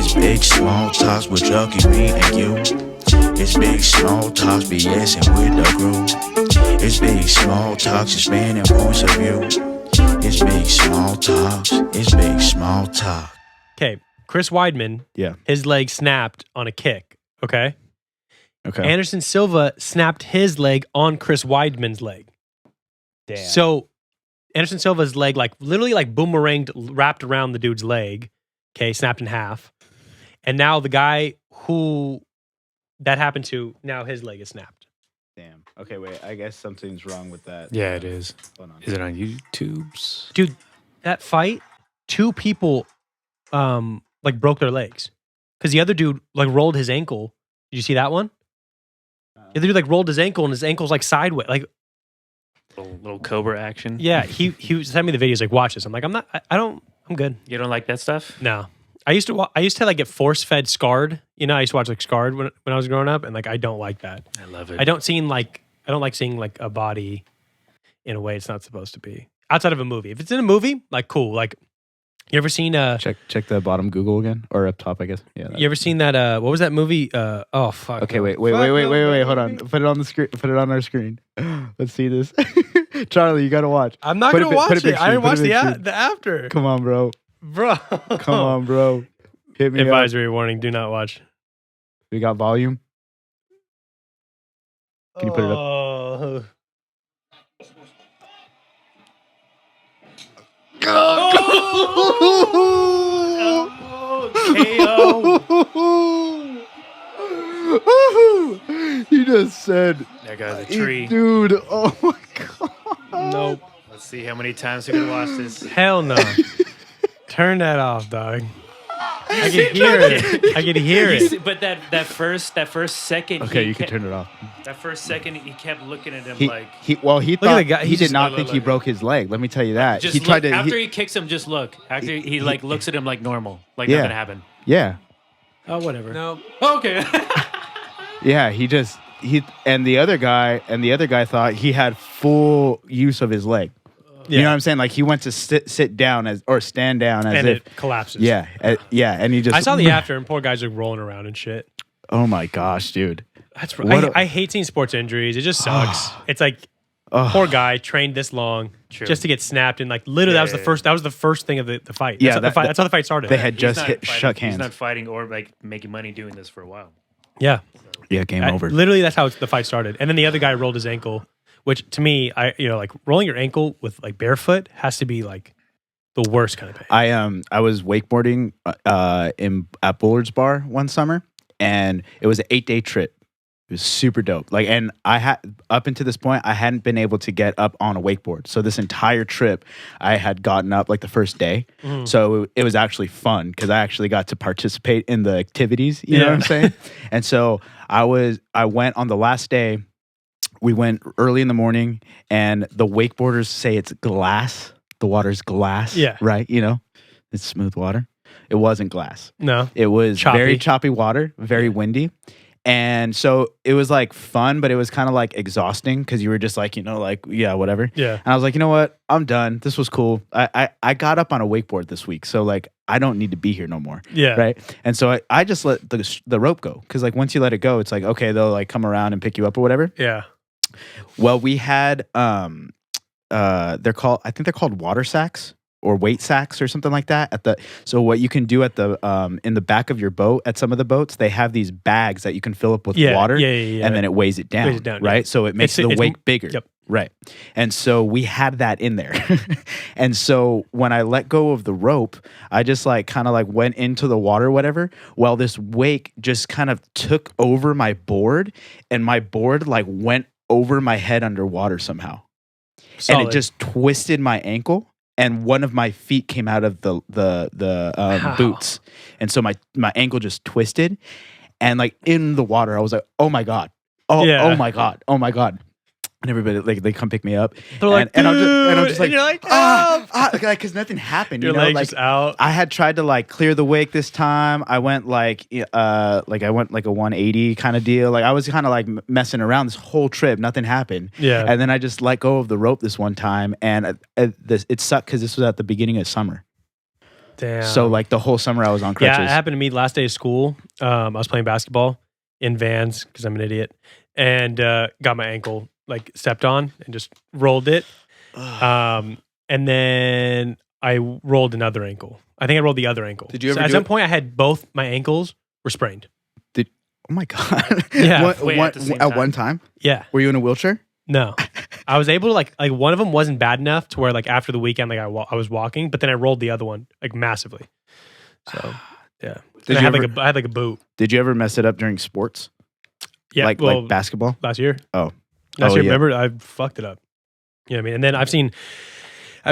It's big small talks with Chucky, me and you. It's big small talks, BSing with the crew. It's big small talks, expanding points of view. It's big small talks. It's big small talk. Okay, Chris Weidman. Yeah. His leg snapped on a kick. Okay. Okay. Anderson Silva snapped his leg on Chris Weidman's leg. Damn. So Anderson Silva's leg, like literally, like boomeranged, wrapped around the dude's leg. Okay, snapped in half, and now the guy who that happened to, now his leg is snapped. Damn. Okay, wait. I guess something's wrong with that. Yeah, it is. Hold on. Is it on YouTube's? Dude, that fight, 2 people like broke their legs because the other dude like rolled his ankle. Did you see that one? The other dude like rolled his ankle and his ankle's like sideways. Like, Little Cobra action. yeah, he sent me the video. He's like, watch this. I'm like, I'm good. You don't like that stuff? No. I used to like get force fed Scarred. You know, I used to watch like Scarred when I was growing up, and like I don't like that. I love it. I don't like seeing like a body in a way it's not supposed to be. Outside of a movie. If it's in a movie, like cool. Like, you ever seen Check the bottom Google again, or up top, I guess. Yeah. you ever seen that what was that movie? Oh fuck. Okay, no. wait. Hold on. Put it on the screen. Put it on our screen. Let's see this. Charlie, you gotta watch. I'm not Put gonna a watch big it. I screen, didn't put a watch big screen. the after. Come on, bro. Bro. Come on, bro. Hit me up. Advisory warning, do not watch. We got volume. Can you put it up? up? You just said, That guy's a tree. dude. Oh my god. Nope. Let's see how many times we can watch this. Hell no. Turn that off, dog. I can hear it. I can hear it. But that first second. Okay, you can turn it off. That first second, he kept looking at him He like. he at thought the guy. he He's did just- not look, think look, he look. broke his leg. Let me tell you that. Just He tried look, to. after he kicks him, just look. After he like looks at him like normal, like Yeah. nothing happened. Yeah, Oh, whatever. No. Okay. yeah. He and the other guy thought he had full use of his leg. Yeah. You know what I'm saying? Like he went to sit down or stand down as And if. it collapses. Yeah, and he just. I saw the after, and poor guys are rolling around and shit. Oh my gosh, dude. That's What I hate seeing sports injuries. It just sucks. It's like poor guy trained this long True. just to get snapped, and like literally Yeah, that was the first thing of the fight. Yeah, That's how the fight started. They had He's just not shook fighting- hands. He's not fighting or like making money doing this for a while. yeah. Yeah, game over. Literally, that's how the fight started. And then the other guy rolled his ankle, which to me, like rolling your ankle with like barefoot has to be like the worst kind of pain. I was wakeboarding at Bullard's Bar one summer, and it was an 8-day trip. It was super dope. Like, and I had up until this point, I hadn't been able to get up on a wakeboard. So this entire trip, I had gotten up like the first day. So it was actually fun because I actually got to participate in the activities. You know what I'm saying? And so I went on the last day. We went early in the morning, and the wakeboarders say it's glass. The water's glass. Yeah. Right. You know, it's smooth water. It wasn't glass. No. It was Choppy. very choppy water, very windy. And so it was like fun, but it was kind of like exhausting because you were just like, yeah, whatever. Yeah. And I was like, you know what? I'm done. This was cool. I got up on a wakeboard this week. So like, I don't need to be here no more. Yeah. Right. And so I just let the rope go. Cause like once you let it go, it's like, okay, they'll like come around and pick you up or whatever. Yeah. Well, we had, I think they're called water sacks or weight sacks or something like that so what you can do at the in the back of your boat at some of the boats, they have these bags that you can fill up with water and then it weighs it down, right? yeah. So it makes the weight bigger. Yep. Right. And so we had that in there. And so when I let go of the rope, I just like kind of like went into the water, whatever. Well, this wake just kind of took over my board, and my board like went over my head underwater somehow. Solid. And it just twisted my ankle, and one of my feet came out of the boots, and so my ankle just twisted, and like in the water, I was like, oh my god, oh my god. And everybody like they come pick me up, They're like, and I'm just like, and you're like, because nothing happened. your leg's like just out. I had tried to like clear the wake this time. I went like I went like a 180 kind of deal. Like I was kind of like messing around this whole trip. Nothing happened. Yeah. And then I just let go of the rope this one time, and it sucked because this was at the beginning of summer. Damn. So like the whole summer I was on crutches. Yeah, it happened to me last day of school. I was playing basketball in Vans because I'm an idiot, and got my ankle like stepped on and just rolled it. And then I rolled another ankle. I think I rolled the other ankle. Did you ever at do some it? point I had both my ankles were sprained. Oh my god! Yeah. Wait, at the same at time? one time, Yeah. were you in a wheelchair? No. I was able to like one of them wasn't bad enough to where like after the weekend like I was walking, but then I rolled the other one like massively. So yeah. Did And I you had ever- like I had like a boot. Did you ever mess it up during sports? Yeah. like basketball. last year. Oh. Last Oh, year, yeah. remember I fucked it up. You know what I mean? And then I've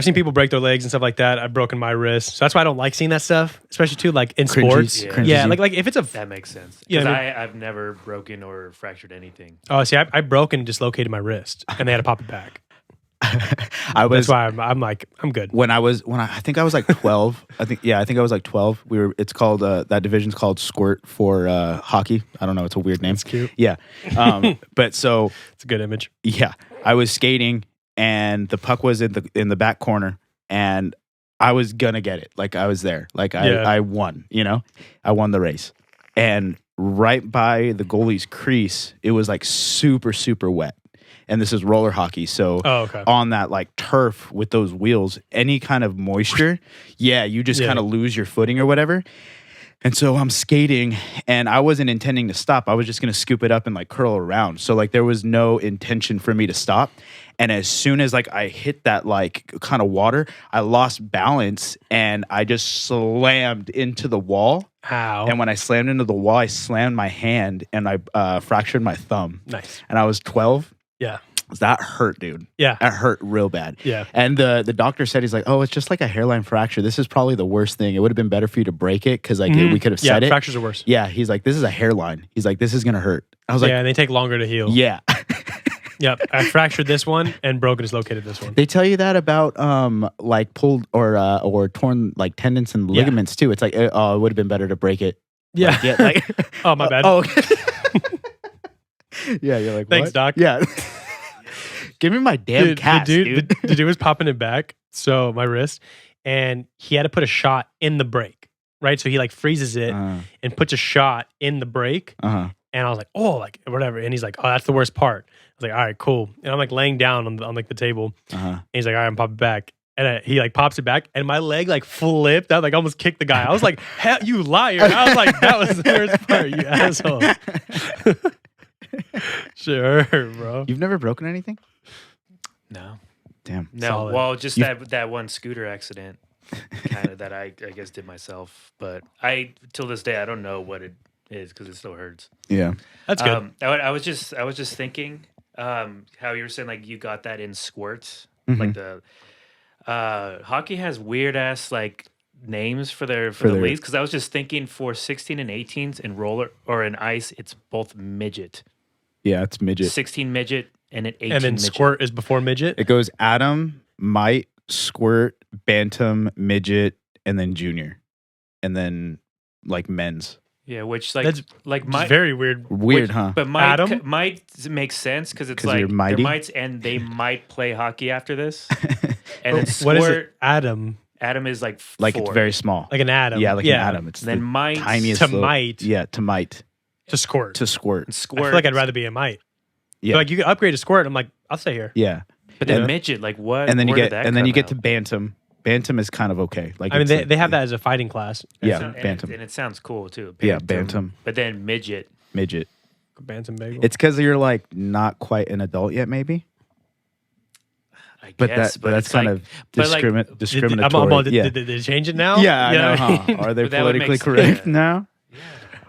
seen people break their legs and stuff like that. I've broken my wrist. So that's why I don't like seeing that stuff, especially too like in sports. Yeah. Cringes Yeah, you. like if it's a That makes sense. Yeah, Because I mean- I've never broken or fractured anything. oh, see, I broke and dislocated my wrist, and they had to pop it back. I was That's why I'm like I'm good. when I think I was like 12. I think I was like 12. It's called that division's called squirt for hockey. I don't know. It's a weird name. It's cute. Yeah. But so It's a good image. yeah, I was skating and the puck was in the back corner and I was gonna get it. Like I was there. Like I won. You know, I won the race. And right by the goalie's crease, it was like super super wet. And this is roller hockey, so Oh, okay. on that like turf with those wheels, any kind of moisture, yeah, you just Yeah. kind of lose your footing or whatever. And so I'm skating and I wasn't intending to stop. I was just going to scoop it up and like curl around. So like there was no intention for me to stop. And as soon as like I hit that like kind of water, I lost balance and I just slammed into the wall. How? And when I slammed into the wall, I slammed my hand and I fractured my thumb. Nice. And I was 12. Yeah. That hurt, dude. Yeah. That hurt real bad. Yeah. And the doctor said, he's like, oh, it's just like a hairline fracture. This is probably the worst thing. It would have been better for you to break it because like we could have Yeah. said it. Fractures are worse. Yeah. He's like, this is a hairline. He's like, this is going to hurt. I was Yeah, like, and they take longer to heal. yeah. Yep. I fractured this one and broken dislocated this one. They tell you that about like pulled or torn like tendons and ligaments too. It's like, oh, it would have been better to break it. Yeah. Like, yeah. Like, Oh, my bad. Oh, okay. Yeah. You're like, Thanks, what? Doc. Yeah. Give me my damn cast, dude. The dude was popping it back, so my wrist, and he had to put a shot in the break, right? So he like freezes it and puts a shot in the break, Uh-huh. and I was like, oh, like whatever, and he's like, oh, that's the worst part. I was like, all right, cool, and I'm like laying down on like the table, and he's like, all right, I'm popping it back. And he like pops it back, and my leg like flipped. I like almost kicked the guy. I was like, "Hell, you liar!" I was like, "That was the worst part, you asshole." Sure, bro. You've never broken anything? No. Damn. No. Solid. Well, just that one scooter accident kind of that I guess did myself. But till this day, I don't know what it is because it still hurts. Yeah. That's good. I was just thinking how you were saying like you got that in squirts. Like the hockey has weird ass like names for the leagues because I was just thinking for 16 and 18s in roller or in ice it's both midget. Yeah, it's midget. 16 midget and an 18 And then midget. squirt is before midget. It goes Atom, Mite, Squirt, Bantam, Midget, and then Junior. And then like men's. Yeah, which like That's like It's my very weird. Weird, huh? But Atom? might makes sense because it's 'Cause like you're they're mighty? mites and they might play hockey after this. And then What is it? squirt, Atom, Atom is like Like four. it's very small. like an atom. Yeah, like an atom. It's Then the mite tiniest to little- mite. Yeah, to mite. To squirt. To squirt. I squirt. feel like I'd rather be a mite. Yeah. But like you can upgrade to squirt. I'm like, I'll stay here. Yeah. But then Yeah. midget, like what? And then you where get did that and then come you get out? to Bantam. Bantam is kind of okay. Like I mean, it's they have that as a fighting class. Yeah, And it- Bantam. and it sounds cool too. Yeah, Bantam. But then midget. Midget. Bantam bagel. It's because you're like not quite an adult yet, maybe. I But guess, but that's it's kind like- of but like- discriminatory. Yeah. Did they change it now? Yeah, I know, huh? Are they But that would politically make- correct yeah. now?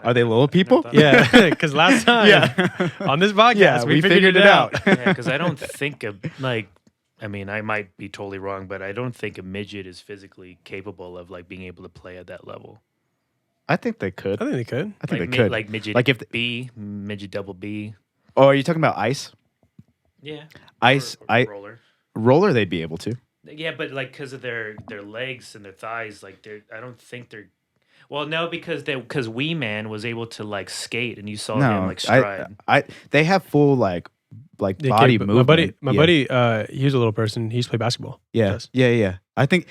Are they little people? Yeah, because last time Yeah. on this podcast, Yeah, we figured it out. Yeah, because I don't think of like. I mean, I might be totally wrong, but I don't think a midget is physically capable of like being able to play at that level. I think they could. I think they could. I think like they could. like midget Like if B, midget double B. Oh, are you talking about ice? Yeah. Ice, Or roller. roller, they'd be able to. Yeah, but like because of their legs and their thighs, like I don't think they're. Well, no, because Weidman was able to like skate, and you saw him No, like stride. they have full like like Yeah, body kid, movement. My buddy, he was a little person. He used to play basketball. Yeah, yeah. I think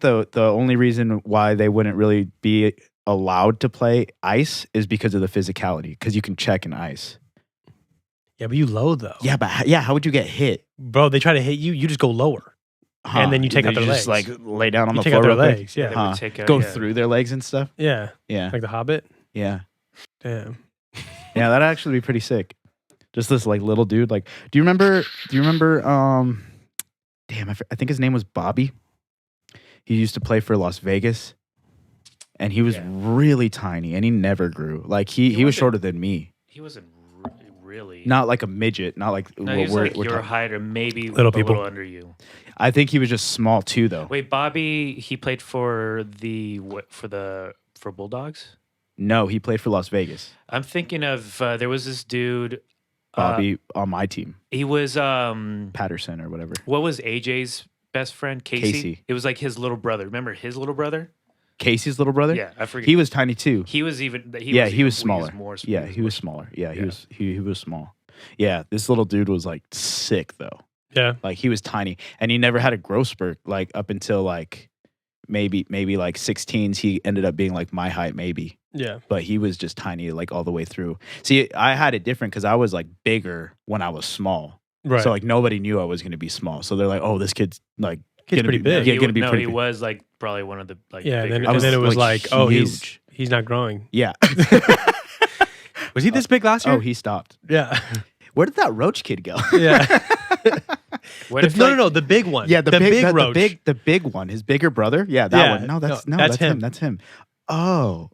the only reason why they wouldn't really be allowed to play ice is because of the physicality. Because you can check in ice. Yeah, but you low though. Yeah, but how would you get hit? Bro, they try to hit you. You just go lower, and then you take out their just legs. like lay down on You the take floor out their real quick? legs. Yeah, They would take out, Go through their legs and stuff. yeah, Yeah, like the Hobbit. yeah, Damn. yeah. That'd actually be pretty sick. Just this like little dude. Like, do you remember? Damn, I think his name was Bobby. He used to play for Las Vegas, and he was really tiny, and he never grew. Like he was shorter than me. He wasn't really. Not like a midget. Not like No, he was like your height or maybe Little people. little under you. I think he was just small too, though. Wait, Bobby, he played for for Bulldogs? No, he played for Las Vegas. I'm thinking of there was this dude. Bobby on my team, He was Patterson or whatever. what was AJ's best friend? Casey. It was like his little brother. Remember his little brother? Casey's little brother. Yeah, I forget. He was tiny too. He was even. He was smaller. more, Yeah, he was smaller. Yeah, he was small. Yeah, this little dude was like sick though. Yeah. Like he was tiny, and he never had a growth spurt. Like up until like maybe like 16s, he ended up being like my height maybe. Yeah. But he was just tiny like all the way through. See, I had it different because I was like bigger when I was small. Right. So like nobody knew I was going to be small. So they're like, oh, this kid's like Kid's pretty big. Yeah, gonna be pretty he big. was like probably one of the like. yeah. bigger- And then it was like, like, oh, huge. he's not growing. Yeah. Was he this big last year? Oh, he stopped. yeah. Where did that roach kid go? Yeah. What if, No, the big one. Yeah, the big roach. the big one, his bigger brother. Yeah, that Yeah, one. No, that's that's him. That's him. Oh,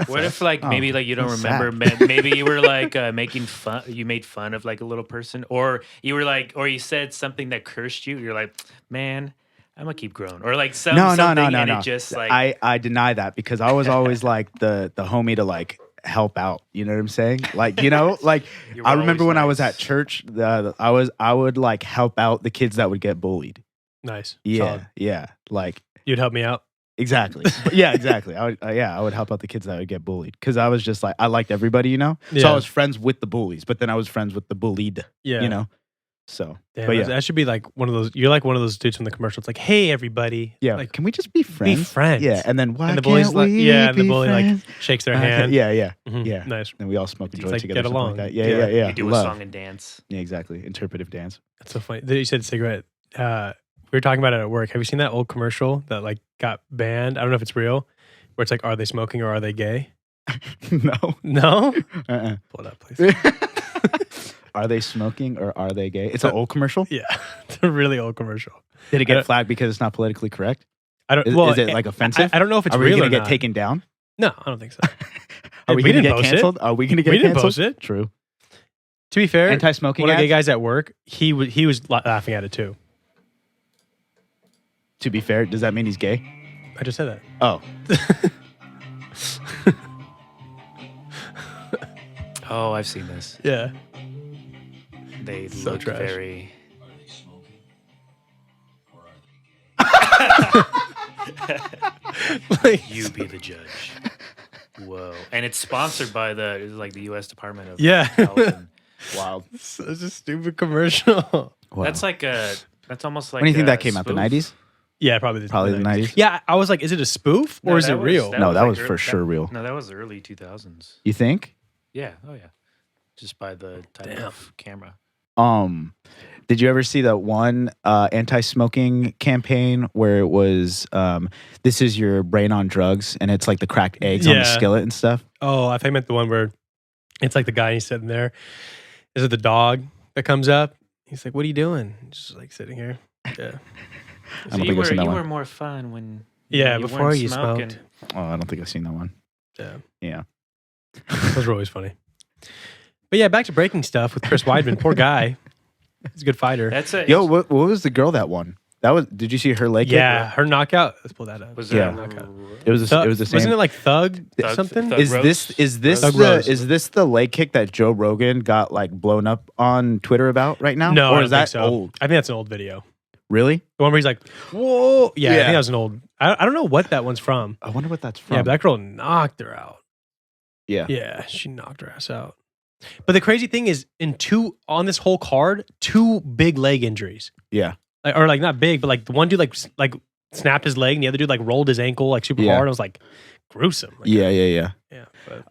What if like maybe like you don't that's remember? Maybe you were like making fun. You made fun of like a little person, or you were like, or you said something that cursed you. You're like, man, I'm gonna keep growing, or like something. And it just like I deny that because I was always like the homie to like help out. You know what I'm saying? Like like You were I remember always when I was nice. at church, I would like help out the kids that would get bullied. Nice. Yeah, Solid. yeah, like. You'd help me out. Exactly. Yeah, exactly. I would help out the kids that would get bullied because I was just like I liked everybody, So Yeah. I was friends with the bullies, but then I was friends with the bullied, Yeah. So, Damn, but yeah, that should be like one of those. You're like one of those dudes from the commercial. It's like, hey, everybody. yeah. Like, Can we just be friends? friends. Yeah, and then why and the can't bully's like, we yeah, and the be bully friends? like shakes their hand. Yeah. Mhm. Yeah. Nice. And we all smoke a It's joint like, together. get something along. Like that. Yeah. you do Love. a song and dance. Yeah, exactly. Interpretive dance. That's so funny. You said cigarette. We were talking about it at work. Have you seen that old commercial that like got banned? I don't know if it's real. Where it's like, are they smoking or are they gay? No. No. Uh-uh. Pull it up, please. Are they smoking or are they gay? It's an old commercial. Yeah, it's a really old commercial. Did it I get don't- flagged because it's not politically correct? I don't. Is it like offensive? I don't know if it's Are we real gonna or get not. taken down? No, I don't think so. Are we We gonna didn't get post it. canceled? Are we gonna get We didn't canceled? post it. True. To be fair, Anti-smoking one of the ads? gay guys at work, he was laughing at it too. To be fair, does that mean he's gay? I just said that. Oh, Oh, I've seen this. Yeah. They So look trash. very. Like, You be the judge. Whoa! And it's sponsored by the U.S. Department of Yeah. Health. And wild. such a stupid commercial. Wow. that's like a. That's almost like. When do you think a that came out? The spoof. 90s? Yeah, probably Probably the 90s. Yeah, I was like, is it a spoof or No, is it that was- real? No, that like was for sure real. No, that was the early 2000s. You think? Yeah. Oh yeah. Just by the type of camera. Did you ever see that one anti-smoking campaign where it was this is your brain on drugs and it's like the cracked eggs on the Yeah. skillet and stuff? Oh, I think I meant the one where it's like the guy he's sitting there. Is it the dog that comes up? He's like, "What are you doing?" Just like sitting here. Yeah. I don't So think you I've were you were more fun when. Yeah, you before weren't you smoking. smoked. Oh, I don't think I've seen that one. Yeah. Yeah. Those were always funny. But yeah, back to breaking stuff with Chris Weidman. Poor guy. He's a good fighter. That's a. Yo, what was the girl that won? That was. Did you see her leg kick? Yeah, her knockout. Let's pull that up. Was Yeah. that It was. It was the same. Wasn't it like Thug Thug- something? Thug- Is Rose? this Thug Rose. is this the leg kick that Joe Rogan got like blown up on Twitter about right now? No, or I don't is that think so. old? I think that's an old video. Really? The one where he's like, "Whoa!" Yeah, I Yeah. think that was an old. I don't know what that one's from. I wonder what that's from. Yeah, but that girl knocked her out. Yeah. Yeah, she knocked her ass out. But the crazy thing is, on this whole card, 2 big leg injuries. Yeah. Or like not big, but like the one dude like snapped his leg, and the other dude like rolled his ankle like super hard. I was like, gruesome. Like, Yeah. But,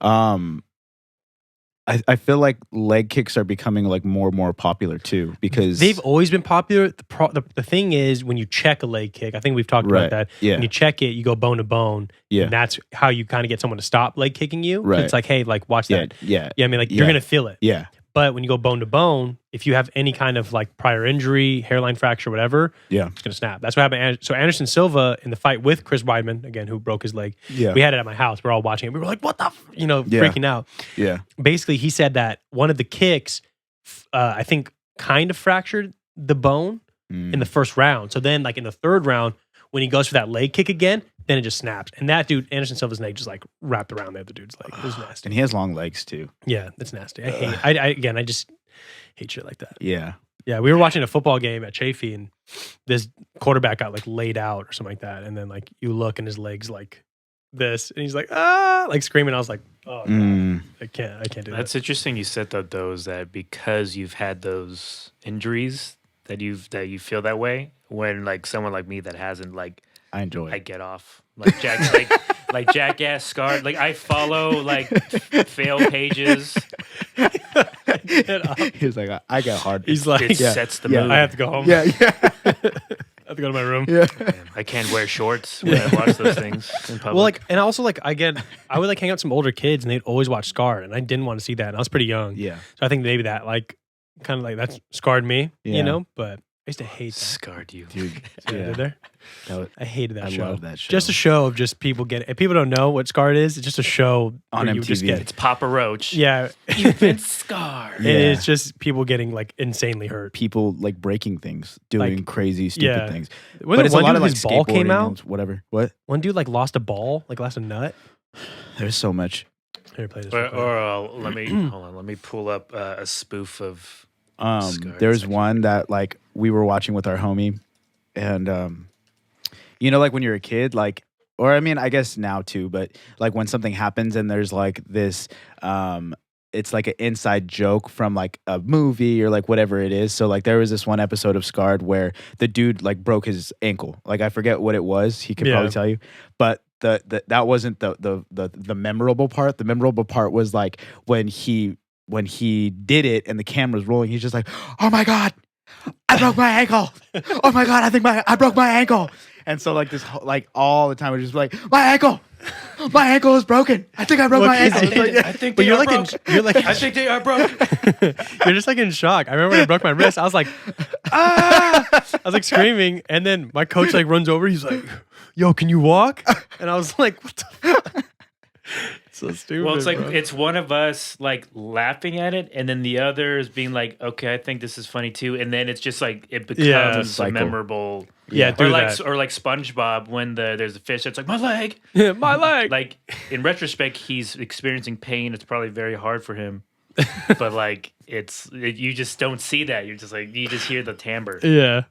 I feel like leg kicks are becoming like more and more popular too because they've always been popular. The thing is, when you check a leg kick, I think we've talked about that. Yeah. When you check it, you go bone to bone. Yeah. And that's how you kind of get someone to stop leg kicking you. Right. It's like, hey, like watch that. Yeah. Yeah. I mean, like you're gonna feel it. Yeah. But when you go bone to bone, if you have any kind of like prior injury, hairline fracture, whatever, it's gonna snap. That's what happened. So Anderson Silva in the fight with Chris Weidman, again, who broke his leg. Yeah. We had it at my house. We're all watching it. We were like, what the, freaking out. Yeah. Basically, he said that one of the kicks, I think, kind of fractured the bone in the first round. So then, like in the third round, when he goes for that leg kick again, then it just snaps. And that dude, Anderson Silva's leg, just like wrapped around the other dude's leg. It was nasty. And he has long legs too. Yeah, that's nasty. I just hate shit like that. Yeah. Yeah, we were watching a football game at Chafee, and this quarterback got like laid out or something like that. And then like you look and his legs like this, and he's like, like screaming. I was like, oh, God, I can't do that. That's interesting. You said that because you've had those injuries that you feel that way. When like someone like me that hasn't, like, I enjoy it. I get off like like Jackass Scarred. Like I follow like fail pages. He's like, I got hard. He's like, It sets the mood. I have to go home. Yeah. I have to go to my room. Yeah. Man, I can't wear shorts when I watch those things in public. Well, like, and also like I would like hang out with some older kids, and they'd always watch Scarred, and I didn't want to see that. And I was pretty young. Yeah. So I think maybe that like kind of like that's scarred me, Yeah. But I used to hate that. Scarred you, Dude. See what I did there? I hated that show. I love that show. Just a show of just people getting. If people don't know what Scarred is, it's just a show On where you just MTV. get. It's Papa Roach. Yeah, You've been scarred. Yeah. It's just people getting like insanely hurt. People like breaking things, doing Like, crazy, stupid things. But it's one a lot dude of like his ball came skateboarding out. and whatever. What? One dude like lost a ball, like lost a nut. There's so much. Here, play this. real quick. Let me hold on. Let me pull up a spoof of. Scarred There's section. one that like we were watching with our homie, and like when you're a kid, like, or I mean, I guess now too, but like when something happens and there's like this, it's like an inside joke from like a movie or like whatever it is. So like there was this one episode of Scarred where the dude like broke his ankle. Like I forget what it was. He could probably tell you, but that wasn't the memorable part. The memorable part was like when he did it and the camera's rolling, he's just like, oh my God, I broke my ankle. Oh my God, I broke my ankle. And so like this, like all the time, we're just like, my ankle is broken. I think I broke my ankle. It's like, I think But they you're are like, broke. you're like, I think they are broke. you're just like in shock. I remember when I broke my wrist. I was like, ah! I was like screaming, and then my coach like runs over. He's like, "Yo, can you walk?" And I was like, "What the fuck?" So stupid. Well, it's like bro. it's one of us like laughing at it, and then the others being like, "Okay, I think this is funny too," and then it's just like it becomes a cycle. memorable. Yeah, or do like that. or like SpongeBob when there's a fish that's like my leg. Yeah, my leg. Like in retrospect, he's experiencing pain. It's probably very hard for him, but like you just don't see that. You're just like you just hear the timbre. Yeah.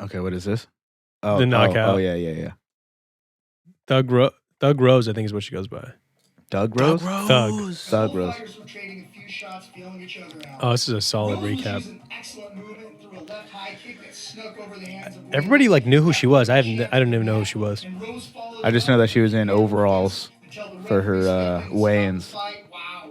okay, what is this? The knockout. Oh yeah. Doug Rose, I think is what she goes by. Doug Rose? Thug. Doug Rose. Fighters were trading a few shots, feeling each other out. Oh, this is a solid Rose recap. used an excellent movement and threw a left high kick that snuck over the hands of Everybody Weidman. like knew who she was. I don't even know who she was. And Rose followed I just know that she was in overalls until the for ring her was in weigh-ins. fight. Wow.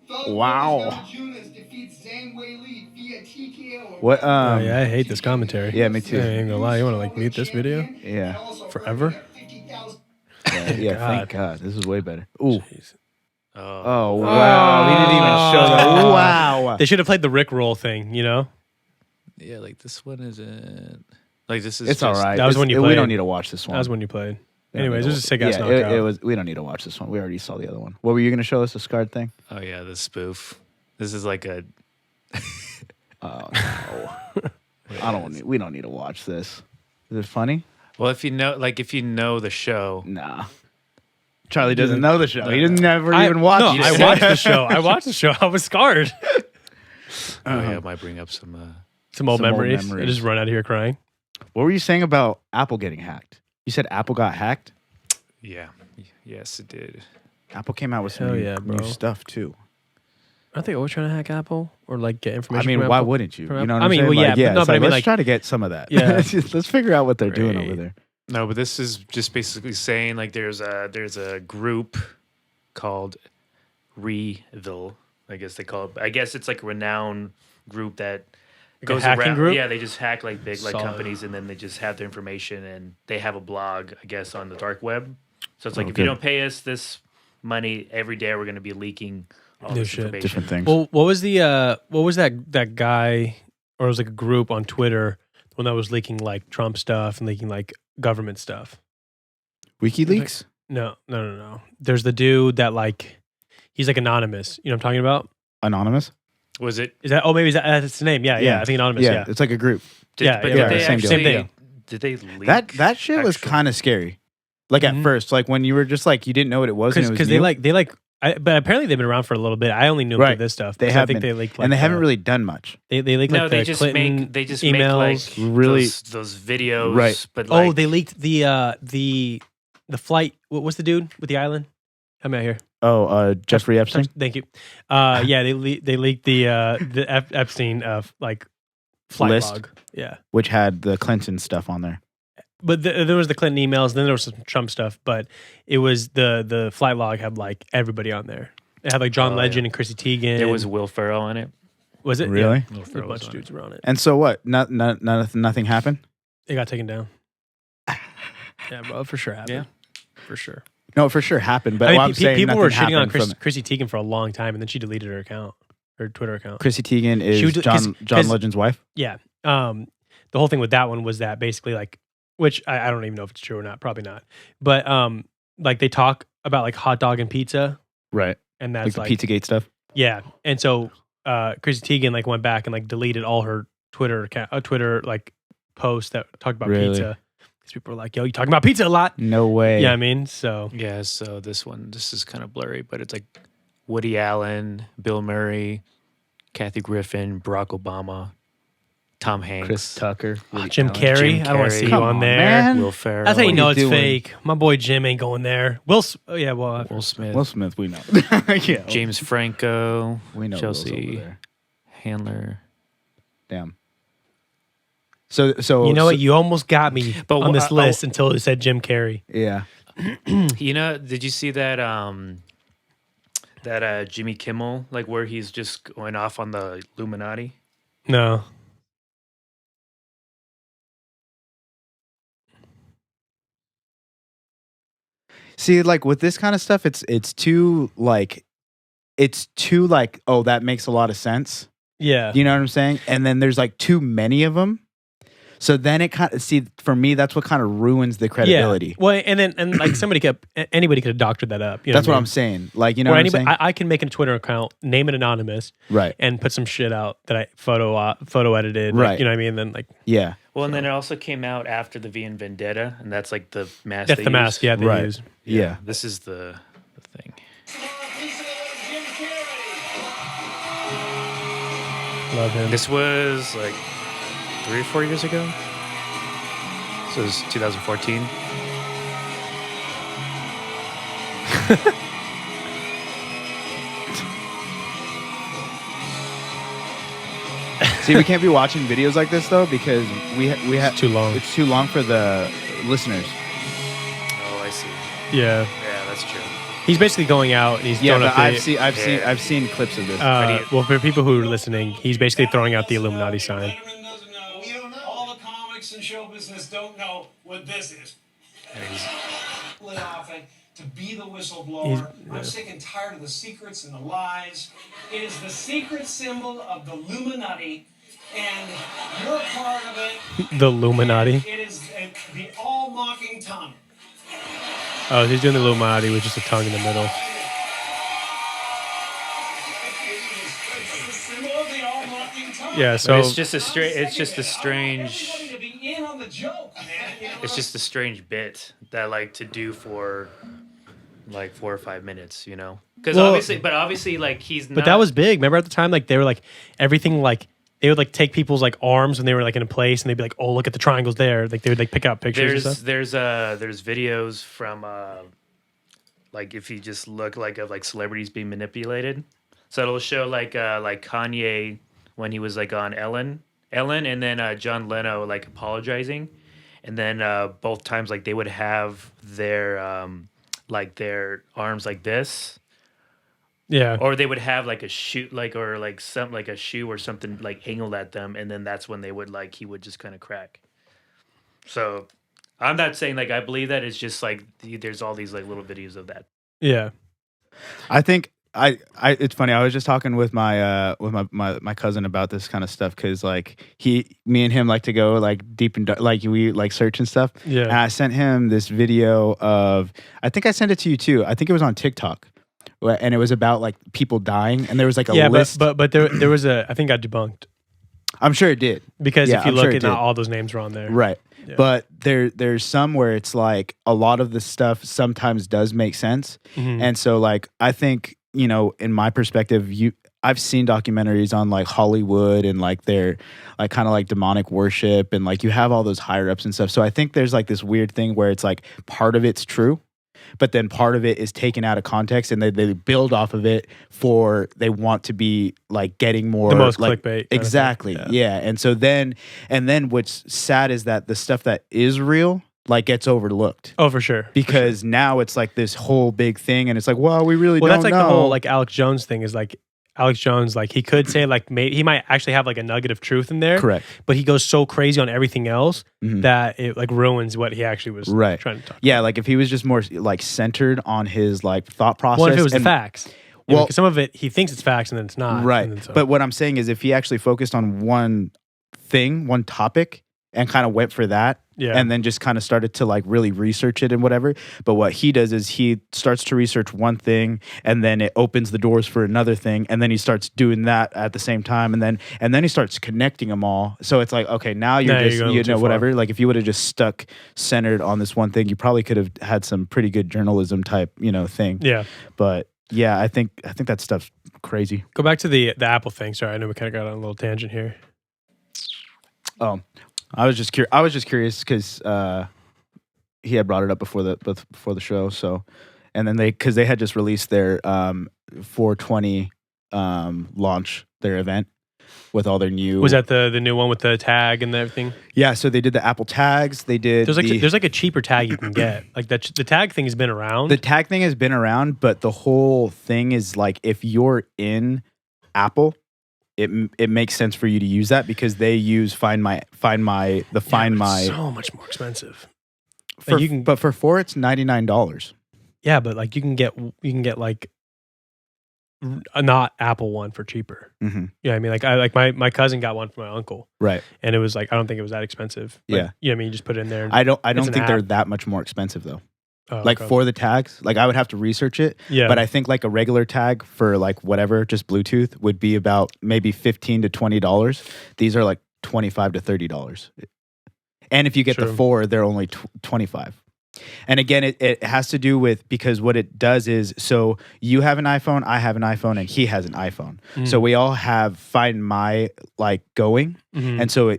Thug Wow. Rose Namajunas defeats Zhang Weili via TKO. What? Oh yeah, I hate this commentary. Yeah, me too. I ain't gonna lie. You want to like mute this video? Yeah. Forever? Yeah, thank God. This is way better. Ooh. Jeez. Oh wow. He didn't even show that. Wow. They should have played the Rick roll thing. You know? Yeah, like this one isn't. Like this is. It's all right. That was when you We played. don't need to watch this one. That was when you played. We don't Anyways, need it to- was a sick ass yeah, knockout. it was. We don't need to watch this one. We already saw the other one. What were you going to show us? The Scarred thing? Oh yeah, the spoof. This is like a. Oh no. We don't need to watch this. Is it funny? Well, if you know the show, Nah. Charlie doesn't know the show. He doesn't never even watch No, it. I watched the show. I was scarred. oh yeah, it might bring up some. Some old Some old memories. I memories. just run out of here crying. What were you saying about Apple getting hacked? You said Apple got hacked? Yeah. Yes, it did. Apple came out with some Hell new, yeah, bro. new stuff too. Aren't they always trying to hack Apple or like get I information? mean, from why Apple? wouldn't you? From You know what I I'm mean, saying? well, yeah, Like, but no, it's but I like, mean, let's like, try to get some of that. Yeah. Let's figure out what they're doing Right. over there. No, but this is just basically saying like there's a group called Reville. I guess they call it. I guess it's like a renowned group that a goes hacking around. group? Yeah, they just hack like big like Solid. companies, and then they just have their information, and they have a blog, I guess, on the dark web. So it's like if Okay. you don't pay us this money every day, we're going to be leaking all New this shit. information. Different things. Well, what was that guy, or it was like a group on Twitter, the one that was leaking like Trump stuff and leaking like government stuff? WikiLeaks? No. There's the dude that like he's like anonymous. You know what I'm talking about? Anonymous? Was it? Is that? Oh, maybe that's his name. Yeah. I think anonymous. Yeah. It's like a group. Yeah, But yeah, did they same deal. actually? Same deal. Did they leak That shit was actual- kind of scary. Like at Mhm. first, like when you were just like you didn't know what it was, and it was Because new, they like. But apparently they've been around for a little bit. I only knew Right. through this stuff. They because have I think been. they leaked like, and they haven't really done much. They leaked No, like they the just Clinton make make emails. like Really- those videos, Right. But like, Oh, they leaked the flight. What's the dude with the island? Help me out here. Oh, Jeffrey Epstein, Thank you. Yeah, they leaked the Epstein like flight List? log. Yeah, which had the Clinton stuff on there. but there was the Clinton emails. Then there was some Trump stuff, but it was the flight log had like everybody on there. It had like John Oh, Legend yeah. and Chrissy Teigen. there was Will Ferrell on it. Was it Really? Yeah. Will There were a Ferrell bunch was of on dudes were on it. And so what? Nothing happened. It got taken down. Yeah, bro, for sure happened. Yeah. For sure. No, for sure happened. But I mean, what I'm saying, people were nothing shitting on happened from it. Chrissy Teigen for a long time, and then she deleted her account, her Twitter account. Chrissy Teigen is She was- John 'cause- Legend's wife. Yeah. The whole thing with that one was that basically like, which I don't even know if it's true or not, probably not. But like they talk about like hot dog and pizza, Right. and Like that's the like, Pizzagate stuff. yeah. And so Chrissy Teigen like went back and like deleted all her Twitter account, Twitter like posts that talked about Really? pizza, because people were like, "Yo, you talking about pizza a lot?" No way. Yeah, I mean, so Yeah, so this is kind of blurry, but it's like Woody Allen, Bill Murray, Kathy Griffin, Barack Obama, Tom Hanks, Chris Tucker. Woody Jim Allen. Carrey. Jim I don't want to Carrey. see you Come on on, there. man. Will Ferrell. That's how you What know are it's you doing? fake. My boy Jim ain't going there. Yeah, well, Will Smith, Will Smith, we know. Yeah. James Franco, We know Will's over Chelsea there. Handler. Damn. So you know what? You almost got me But on this I- list until it said Jim Carrey. Yeah. You know, did you see that Jimmy Kimmel, like where he's just going off on the Illuminati? No. See, like with this kind of stuff, it's too like, oh, that makes a lot of sense. Yeah. You know what I'm saying? And then there's like too many of them. So then it kind of, see, for me, that's what kind of ruins the credibility. Yeah. Well, and like anybody could have doctored that up. You know That's what I'm saying. Like, you know Or what I'm anybody, saying? I can make a Twitter account, name it anonymous, Right. and put some shit out that I photo edited. Like, Right. you know what I mean? And then like Yeah. Well, and then it also came out after the V and Vendetta, and that's like the mask. that's they the mask. use. Yeah, they Right. use. Yeah. This is the thing. Love him. This was like 3 or 4 years ago. So it was 2014. See, we can't be watching videos like this though because we have It's too long. It's too long for the listeners. Oh, I see. Yeah. Yeah, that's true. He's basically going out and he's Yeah, throwing but up the, I've seen clips of this. well, for people who are listening, he's basically throwing out the Illuminati sign. Letterman doesn't know. We don't know. All the comics and show business don't know what this is. Really often to be the whistleblower. I'm sick and tired of the secrets and the lies. It is the secret symbol of the Illuminati, and you're part of it. The Illuminati. It is the all-mocking tongue. Oh, he's doing the Illuminati with just a tongue in the middle. It's the symbol of the all-mocking tongue. Yeah. But So it's just a strange. Everybody to be in on the joke, man. You know It's what? just a strange bit that like to do for like 4 or 5 minutes, you know? Because Well- obviously, like he's. But that was big. Remember at the time, like they were like everything, like they would like take people's like arms when they were like in a place, and they'd be like, "Oh, look at the triangles there." Like they would like pick out pictures and stuff. There's videos from like if you just look like of like celebrities being manipulated. So it'll show like Kanye when he was like on Ellen, and then John Leno like apologizing, and then both times like they would have their arms like this, Yeah. or they would have like a shoe or like some like a shoe or something like angled at them, and then that's when they would like he would just kind of crack. So I'm not saying like I believe that, it's just like there's all these like little videos of that. Yeah. I think it's funny. I was just talking with my cousin about this kind of stuff because like me and him like to go like deep and like we like search and stuff. Yeah. And I sent him this video of, I think I sent it to you too. I think it was on TikTok, and it was about like people dying, and there was like a list. But there was I think got debunked I'm sure it did because Yeah, if you I'm look sure it at did. all those names were on there. right. Yeah. But there's some where it's like a lot of the stuff sometimes does make sense, Mhm. and so like I think, you know, in my perspective, I've seen documentaries on like Hollywood and like their like kind of like demonic worship, and like you have all those higher ups and stuff. So I think there's like this weird thing where it's like part of it's true, but then part of it is taken out of context, and they build off of it they want to be like getting more The most like, clickbait kind of thing. exactly. Yeah. And so then what's sad is that the stuff that is real like gets overlooked. Oh, for sure. Because now it's like this whole big thing, and it's like, well, we really Well, don't that's like know. the whole like Alex Jones thing is like Alex Jones, like he could say like he might actually have like a nugget of truth in there. Correct. But he goes so crazy on everything else Mhm. that it like ruins what he actually was Right. trying to talk Yeah, like if he was just more like centered on his like thought process. Well, if it was the and- facts. Well- Because some of it he thinks it's facts and then it's not. right. And then so- But what I'm saying is if he actually focused on one thing, one topic, and kind of went for that, yeah. and then just kind of started to like really research it and whatever. But what he does is he starts to research one thing, and then it opens the doors for another thing, and then he starts doing that at the same time, and then he starts connecting them all. So it's like, okay, now you're Now you're just going you too know far. whatever. Like if you would have just stuck centered on this one thing, you probably could have had some pretty good journalism type thing. yeah. But yeah, I think that stuff's crazy. Go back to the Apple thing. Sorry, I know we kind of got on a little tangent here. I was just curious because he had brought it up before the show. So, and then because they had just released their 420 launch, their event with all their new. Was that the new one with the tag and everything? Yeah, so they did the Apple tags. They did. There's like a cheaper tag you can get. Like the tag thing has been around. The tag thing has been around, but the whole thing is like if you're in Apple, it makes sense for you to use that because they use Find My So much more expensive. For, you can- but for 4 it's $99. Yeah, but like you can get like a not Apple one for cheaper. Mm-hmm. Yeah, I mean my cousin got one for my uncle, Right. and it was like I don't think it was that expensive. Like, Yeah. yeah. I mean, you just put it in there. And, I don't an think they're app. that much more expensive though. oh, Like okay. for the tags, like I would have to research it. yeah, But I think like a regular tag for like whatever, just Bluetooth would be about maybe $15 to $20. These are like $25 to $30. And if you get the True. 4, they're only 25. And again, it has to do with because what it does is so you have an iPhone, I have an iPhone, and he has an iPhone. Mhm. So we all have Find My like going, Mhm. and so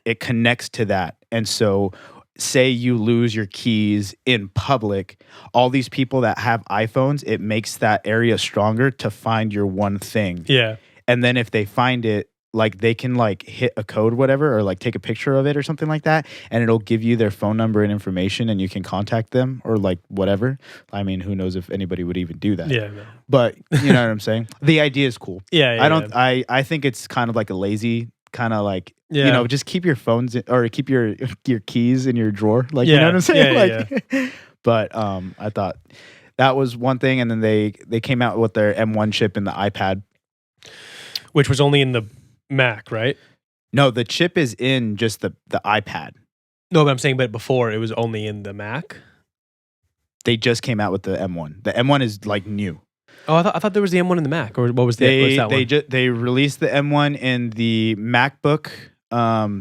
it connects to that. And so say you lose your keys in public, all these people that have iPhones, it makes that area stronger to find your one thing. yeah, And then if they find it, like they can like hit a code, whatever, or like take a picture of it or something like that, and it'll give you their phone number and information, and you can contact them or like whatever. I mean, who knows if anybody would even do that? yeah, no. But you know what I'm saying? The idea is cool. yeah, yeah. I don't. I think it's kind of like a lazy kind of like Yeah. just keep your phones or keep your keys in your drawer. Like you Yeah, know what I'm saying? yeah, like, but I thought that was one thing, and then they came out with their M1 chip in the iPad. Which was only in the Mac, right? No, the chip is in just the iPad. No, but I'm saying, but before it was only in the Mac. They just came out with the M1. The M1 is like new. Oh, I thought there was the M1 in the Mac, or what was what's that one? They released the M1 in the MacBook,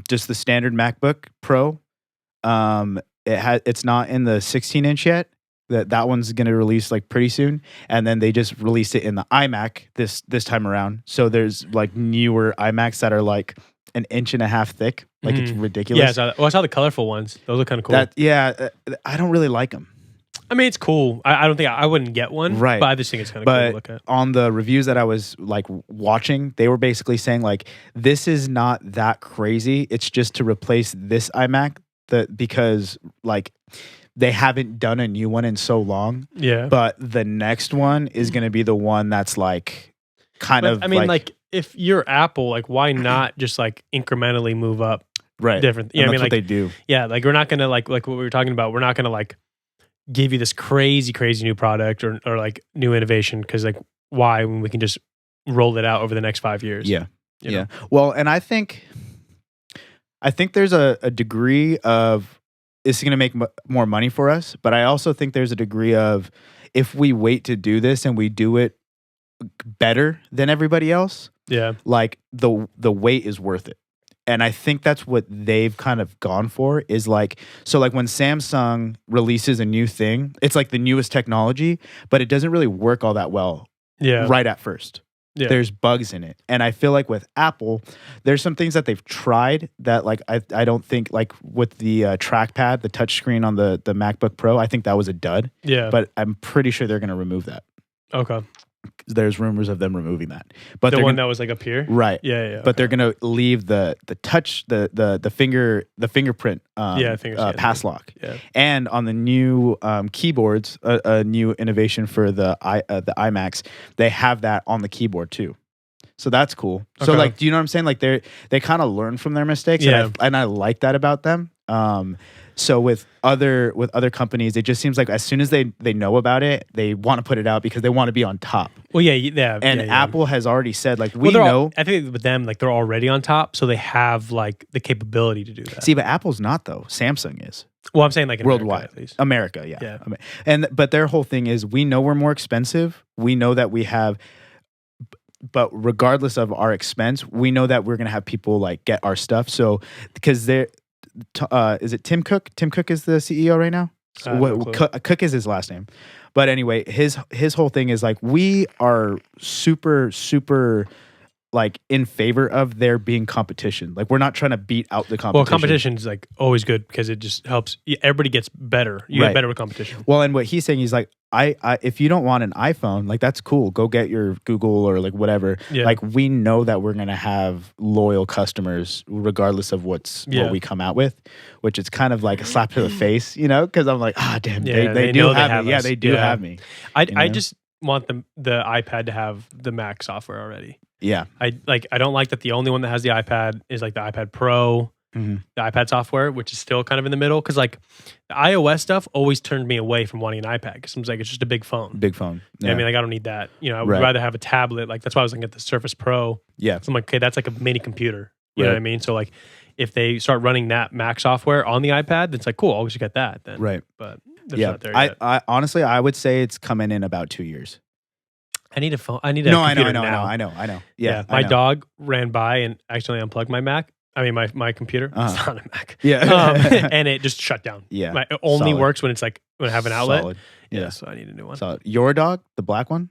just the standard MacBook Pro. It's not in the 16-inch yet. That one's going to release like pretty soon, and then they just released it in the iMac this time around. So there's like newer iMacs that are like an inch and a half thick. Like it's ridiculous. Yeah, I saw the colorful ones. Those look kind of cool. I don't really like them. I mean, it's cool. I don't think I wouldn't get one, Right. But I just think it's kind of cool But to look at. on the reviews that I was like watching, they were basically saying like this is not that crazy. It's just to replace this iMac because like they haven't done a new one in so long. Yeah, But the next one is going to be the one that's like kind but, of. I mean, like if you're Apple, like why not just like incrementally move up right, different? You know, what I mean, that's like what they do. yeah, like we're not gonna like what we were talking about. We're not gonna like give you this crazy new product or like new innovation because like why when we can just roll it out over the next 5 years? Yeah, you yeah. know? Well, and I think there's a degree of it's going to make more money for us, but I also think there's a degree of if we wait to do this and we do it better than everybody else, Yeah, like the wait is worth it. And I think that's what they've kind of gone for is like, so like when Samsung releases a new thing, it's like the newest technology, but it doesn't really work all that well yeah, right at first. Yeah. There's bugs in it. And I feel like with Apple, there's some things that they've tried that like I don't think like with the trackpad, the touchscreen on the MacBook Pro, I think that was a dud. Yeah, But I'm pretty sure they're going to remove that. okay. There's rumors of them removing that. But The they're one gonna, that was like up here, right. Yeah. But they're gonna leave the touch the fingerprint pass lock. Yeah. And on the new keyboards, a new innovation for the iMacs, they have that on the keyboard too. So that's cool. So Okay. like, do you know what I'm saying? Like they kind of learn from their mistakes, Yeah. and I like that about them. So with other companies, it just seems like as soon as they know about it, they want to put it out because they want to be on top. Well, yeah. And yeah. Apple has already said like Well, they're know. I think with them, like they're already on top, so they have like the capability to do that. See, but Apple's not though. Samsung is Well, I'm saying like in worldwide, America, at least. America, yeah. Yeah. But their whole thing is we know we're more expensive. We know that we have, but regardless of our expense, we know that we're gonna have people like get our stuff. So because they're, is it Tim Cook? Tim Cook is the CEO right now. No clue. Cook is his last name. But anyway, his whole thing is like we are super like in favor of there being competition. Like we're not trying to beat out the competition. Well, competition is like always good because it just helps. Everybody gets better. You Right. get better with competition. Well, and what he's saying, he's like, I if you don't want an iPhone, like that's cool. Go get your Google or like whatever. Yeah. Like we know that we're gonna have loyal customers regardless of what we come out with, which is kind of like a slap to the face, you know? Because I'm like, damn, Yeah, they do know they have me. Yeah, us. they do Yeah. have me. I know? just want the iPad to have the Mac software already. Yeah. I don't like that the only one that has the iPad is like the iPad Pro, Mhm. the iPad software, which is still kind of in the middle. Because like the iOS stuff always turned me away from wanting an iPad because it seems like it's just a big phone. Big phone. I mean, like I don't need that. You know, I would Right. rather have a tablet. Like that's why I was looking at the Surface Pro. Yeah. So I'm like, okay, that's like a mini computer. You know Right. what I mean? So like, if they start running that Mac software on the iPad, then it's like, cool, I'll just get that then. Right. But they're Yeah. not there yet. I honestly, I would say it's coming in about 2 years. I need a phone. I need a No, I computer know. now. I know. Yeah, I my know. dog ran by and accidentally unplugged my Mac. I mean, my computer. It's Uh-huh. not a Mac. Yeah. And it just shut down. Yeah. It only Solid. works when it's like when I have an outlet. Solid. Yeah. Yeah. So I need a new one. So your dog, the black one?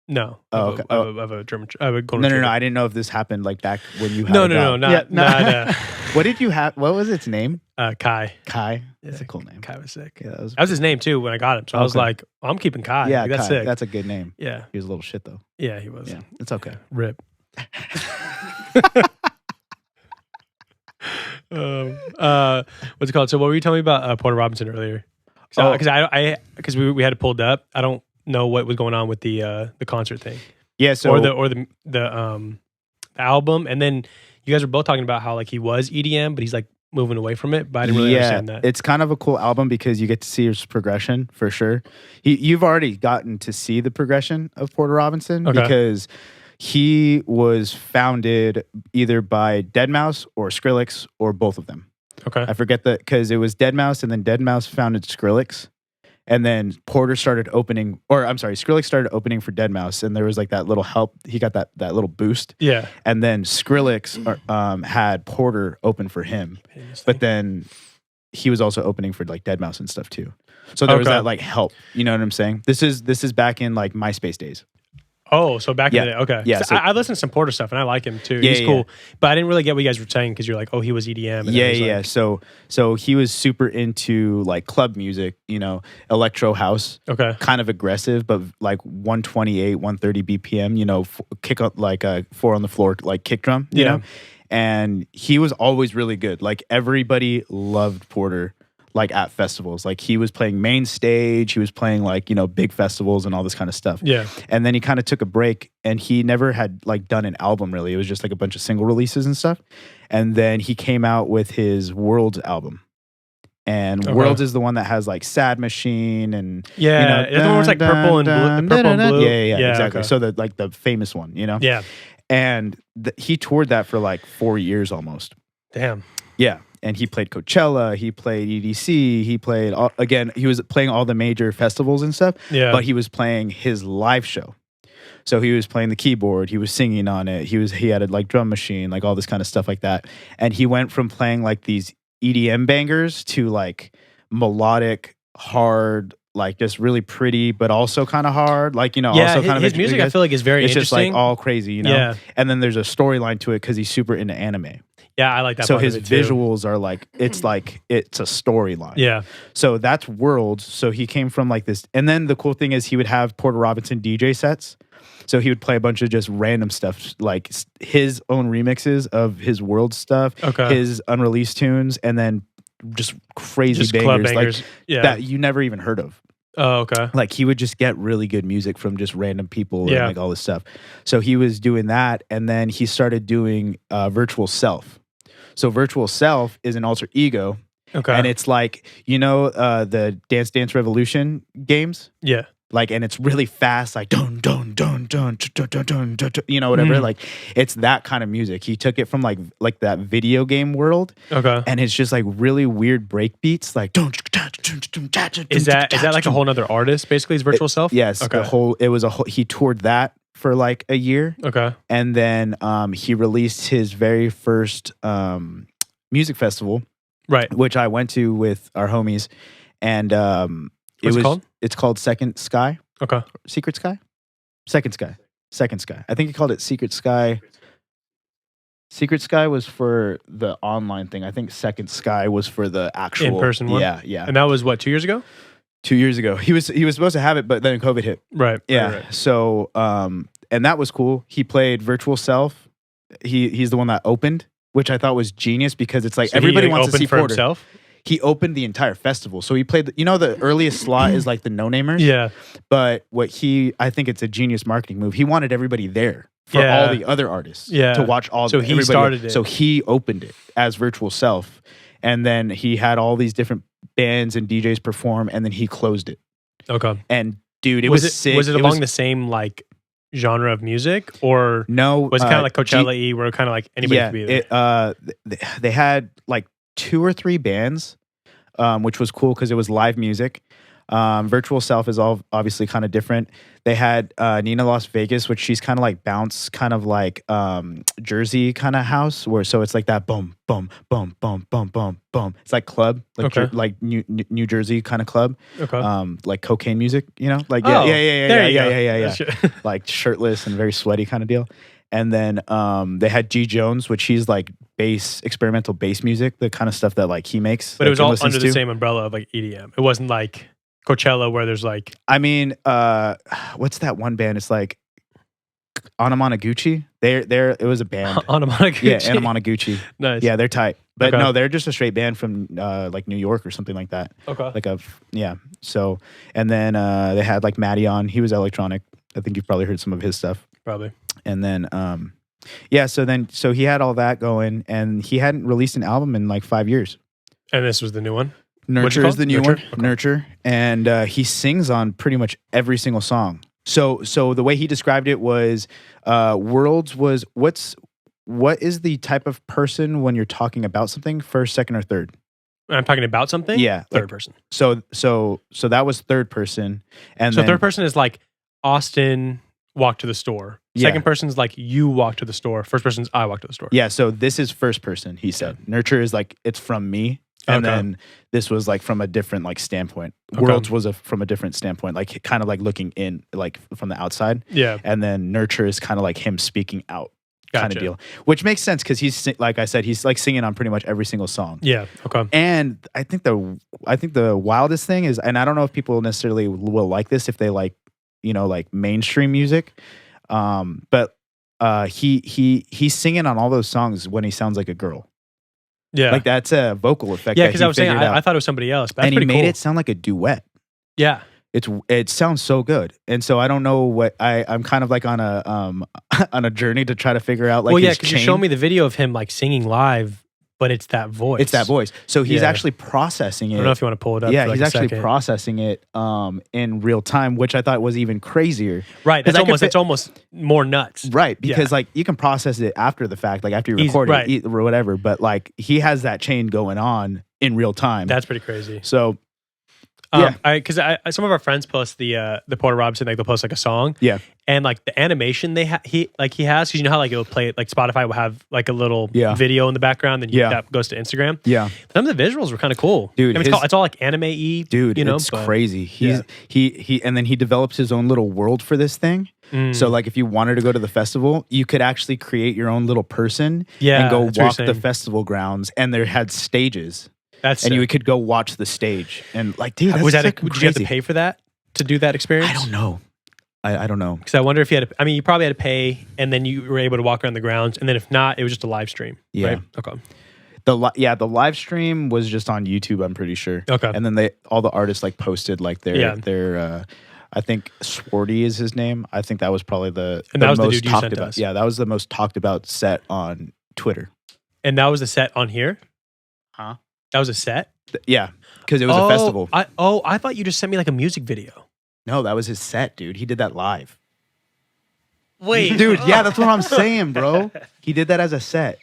No. Oh, of okay. a, of a German. Of a golden No. retriever. I didn't know if this happened like back when you had No, a no, no, dog. not What did you have? What was its name? Kai. Kai. That's Yeah, a cool name. Kai was sick. Yeah, That was his name too when I got him. So I was Okay. like, I'm keeping Kai. yeah, Like, that's Kai. sick. That's a good name. Yeah. He was a little shit though. Yeah, he was. Yeah, it's okay. Rip. What's it called? So what were you telling me about Porter Robinson earlier? Because we had it pulled up. I don't know what was going on with the concert thing Yeah. So or the album. And then you guys were both talking about how like he was EDM, but he's like moving away from it. But I didn't really understand that. It's kind of a cool album because you get to see his progression for sure. You've already gotten to see the progression of Porter Robinson Okay. because he was founded either by Deadmau5 or Skrillex or both of them. Okay. I forget because it was Deadmau5 and then Deadmau5 founded Skrillex. And then Porter started opening, or I'm sorry, Skrillex started opening for Deadmau5 and there was like that little help. He got that little boost. Yeah. And then Skrillex had Porter open for him. But then he was also opening for like Deadmau5 and stuff too. So there was Okay. that like help. You know what I'm saying? This is back in like MySpace days. Oh, so back Yeah. in the day. Okay. Yeah, 'Cause so- I listen to some Porter stuff and I like him too. Yeah, He's yeah. cool. But I didn't really get what you guys were saying because you're like, oh, he was EDM. And Yeah, then he's yeah. like- So he was super into like club music, electro house, Okay. kind of aggressive, but like 128, 130 BPM, kick up like a 4 on the floor, like kick drum, you Yeah. know? And he was always really good. Like everybody loved Porter, like at festivals. Like he was playing main stage, he was playing like, big festivals and all this kind of stuff. Yeah. And then he kind of took a break and he never had like done an album really. It was just like a bunch of single releases and stuff. And then he came out with his Worlds album. And Okay. Worlds is the one that has like Sad Machine and Yeah. It's the one where it's like purple and blue. Yeah, exactly. Okay. So the famous one, Yeah. And he toured that for like 4 years almost. Damn. Yeah. And he played Coachella, he played EDC, he played he was playing all the major festivals and stuff, Yeah. but he was playing his live show. So he was playing the keyboard, he was singing on it, he had a like drum machine, like all this kind of stuff like that. And he went from playing like these EDM bangers to like melodic, hard, like just really pretty, but also kind of hard, like Yeah, also kind of his music I feel like is very it's just interesting. like all crazy, Yeah. And then there's a storyline to it because he's super into anime. Yeah, I like that. So part his of it too. visuals are like it's a storyline. Yeah. So that's Worlds. So he came from like this, and then the cool thing is he would have Porter Robinson DJ sets. So he would play a bunch of just random stuff, like his own remixes of his World stuff, Okay. his unreleased tunes, and then just crazy Just bangers, club bangers. like Yeah. that you never even heard of. Oh, okay. Like he would just get really good music from just random people Yeah. and like all this stuff. So he was doing that, and then he started doing Virtual Self. So Virtual Self is an alter ego, Okay. and it's like the Dance Dance Revolution games, yeah. like, and it's really fast, like dun dun dun dun dun dun dun dun, whatever. Mhm. Like it's that kind of music. He took it from like that video game world, Okay. and it's just like really weird break beats, like Is that like a whole nother artist? Basically, his virtual self. Yes, Okay. he toured that for like a year, Okay. and then he released his very first music festival, Right. which I went to with our homies, and What's it called? It's called Second Sky, Okay. Secret Sky, Second Sky. I think he called it Secret Sky. Secret Sky was for the online thing. I think Second Sky was for the actual In-person one? Yeah, yeah. And that was what, 2 years ago? 2 years ago, he was supposed to have it, but then COVID hit. Right. Yeah. Right. So, and that was cool. He played Virtual Self. He's the one that opened, which I thought was genius because it's like So everybody he, wants to opened see for Porter. himself. He opened the entire festival. So he played, the earliest slot is like the no-namers. Yeah. But I think it's a genius marketing move. He wanted everybody there for Yeah. all the other artists Yeah. to watch all. So he everybody. started it. So he opened it as Virtual Self, and then he had all these different bands and DJs perform, and then he closed it. Okay. And dude, it was sick. Was it along the same like genre of music, or No, was it kind of like Coachella-y, where kind of like anybody could be there? They had like 2 or 3 bands, which was cool because it was live music. Virtual Self is all obviously kind of different. They had Nina Las Vegas, which she's kind of like bounce, kind of like Jersey kind of house, where so it's like that boom, boom, boom, boom, boom, boom, boom. It's like club, like Okay. like New Jersey kind of club, Okay. like cocaine music, like Oh, yeah, there you go. yeah. Like shirtless and very sweaty kind of deal. And then they had G Jones, which he's like experimental bass music, the kind of stuff that like he makes. But it that was Jim all listens under the to. same umbrella of like EDM. It wasn't like Coachella where there's like I mean, what's that one band? It's like Anamanaguchi. It was a band. Onomatoguchi. Yeah, Anamanaguchi. Nice. Yeah, they're tight. But Okay. no, they're just a straight band from like New York or something like that. Okay. Like yeah. So, and then they had like Matty on. He was electronic. I think you've probably heard some of his stuff. Probably. And then yeah, so he had all that going, and he hadn't released an album in like 5 years. And this was the new one. What's it Nurture is called? the new Nurture? one. Nurture, and he sings on pretty much every single song. So the way he described it was, Worlds was what is the type of person when you're talking about something, first, second, or third? I'm talking about something. Yeah, Third like, person. So that was third person, and So then, third person is like Austin walked to the store. Yeah. Second person's like you walk to the store. First person's I walk to the store. Yeah, so this is first person. He said Nurture is like it's from me. And Okay. then this was like from a different like standpoint. Okay. Worlds was from a different standpoint, like kind of like looking in, like from the outside. Yeah. And then Nurture is kind of like him speaking out, kind Gotcha. of deal, which makes sense because like I said, he's like singing on pretty much every single song. Yeah. Okay. And I think the wildest thing is, and I don't know if people necessarily will like this if they like, like mainstream music, but he's singing on all those songs when he sounds like a girl. Yeah. Like that's a vocal effect. Yeah, that because he I was saying figured out. I thought it was somebody else. But that's And he pretty made cool. it sound like a duet. Yeah. It sounds so good, and so I don't know what I'm kind of like on a on a journey to try to figure out like well, yeah, his because you chain. showed me the video of him like singing live, but it's that voice. It's that voice. So he's Yeah. actually processing it. I don't know if you want to pull it up. Yeah, for like he's a actually second. processing it in real time, which I thought was even crazier. Right. 'Cause That's almost more nuts. Right, Yeah. because like you can process it after the fact, like after you Easy, record right. it or whatever. But like he has that chain going on in real time. That's pretty crazy. So yeah. Because some of our friends post the Porter Robinson, like they'll post like a song, yeah, and like the animation he has, because you know how like it'll play like Spotify will have like a little Yeah. video in the background, and Yeah. that goes to Instagram. yeah. Some of the visuals were kind of cool, Dude, I mean, it's all like anime-y, Dude, you know, it's but- crazy. yeah. He and then he develops his own little world for this thing. Mm. So like if you wanted to go to the festival, you could actually create your own little person Yeah, and go that's what you're walk the saying. festival grounds, and there had stages. That's And sick. you could go watch the stage and like, dude, that's was that fucking did you have to crazy. pay for that to do that experience? I don't know. I don't know. Because I wonder if you had to, I mean, you probably had to pay, and then you were able to walk around the grounds, and then if not, it was just a live stream. Yeah. Right? Okay. The live stream was just on YouTube, I'm pretty sure. Okay. And then all the artists like posted like Yeah. their I think Swarty is his name. I think that was probably And that was the most dude you talked sent about. us. Yeah, that was the most talked about set on Twitter. And that was a set on here? Huh? That was a set? Yeah, because it was a festival. I thought you just sent me like a music video. No, that was his set, dude. He did that live. Wait. Dude, yeah, that's what I'm saying, bro. He did that as a set.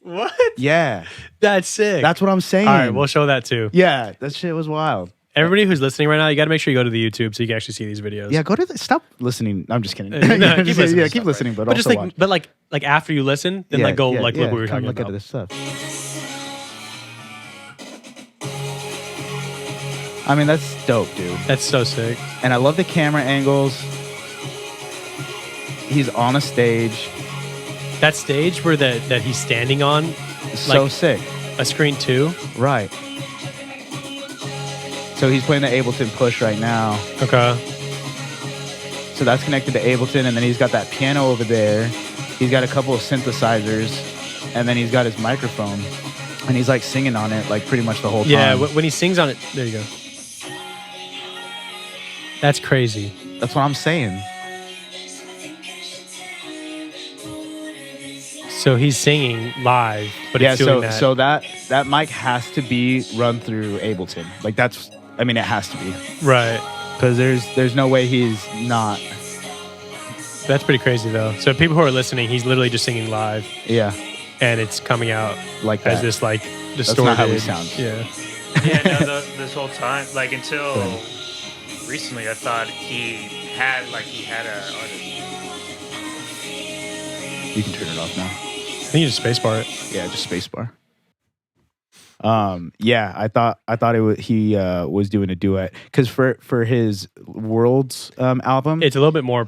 What? Yeah, That's sick. that's what I'm saying. All right, we'll show that too. Yeah, that shit was wild. Everybody who's listening right now, you got to make sure you go to the YouTube so you can actually see these videos. Yeah, stop listening. I'm just kidding. No, keep listening. Yeah, keep listening, but But just also like, watch. but like after you listen, then like go like look what we were come talking look about. at this stuff. I mean, that's dope, dude. That's so sick. And I love the camera angles. He's on a stage. That stage where that he's standing on So Like- sick. a screen too. Right. So he's playing the Ableton Push right now. Okay. So that's connected to Ableton, and then he's got that piano over there. He's got a couple of synthesizers, and then he's got his microphone, and he's like singing on it like pretty much the whole time. Yeah, when he sings on it, there you go. That's crazy. That's what I'm saying. So he's singing live, but Yeah, it's doing so that. that mic has to be run through Ableton. Like that's, I mean, it has to be, Right. because there's no way he's not. That's pretty crazy though. So people who are listening, he's literally just singing live, Yeah, and it's coming out like as that. this like That's distorted. not how he sounds. Yeah. Yeah, no, this whole time, like until recently, I thought he had a artist. You can turn it off now. I think you just spacebar it. Yeah, just spacebar. Yeah, I thought he was doing a duet because for his Worlds album, It's a little bit more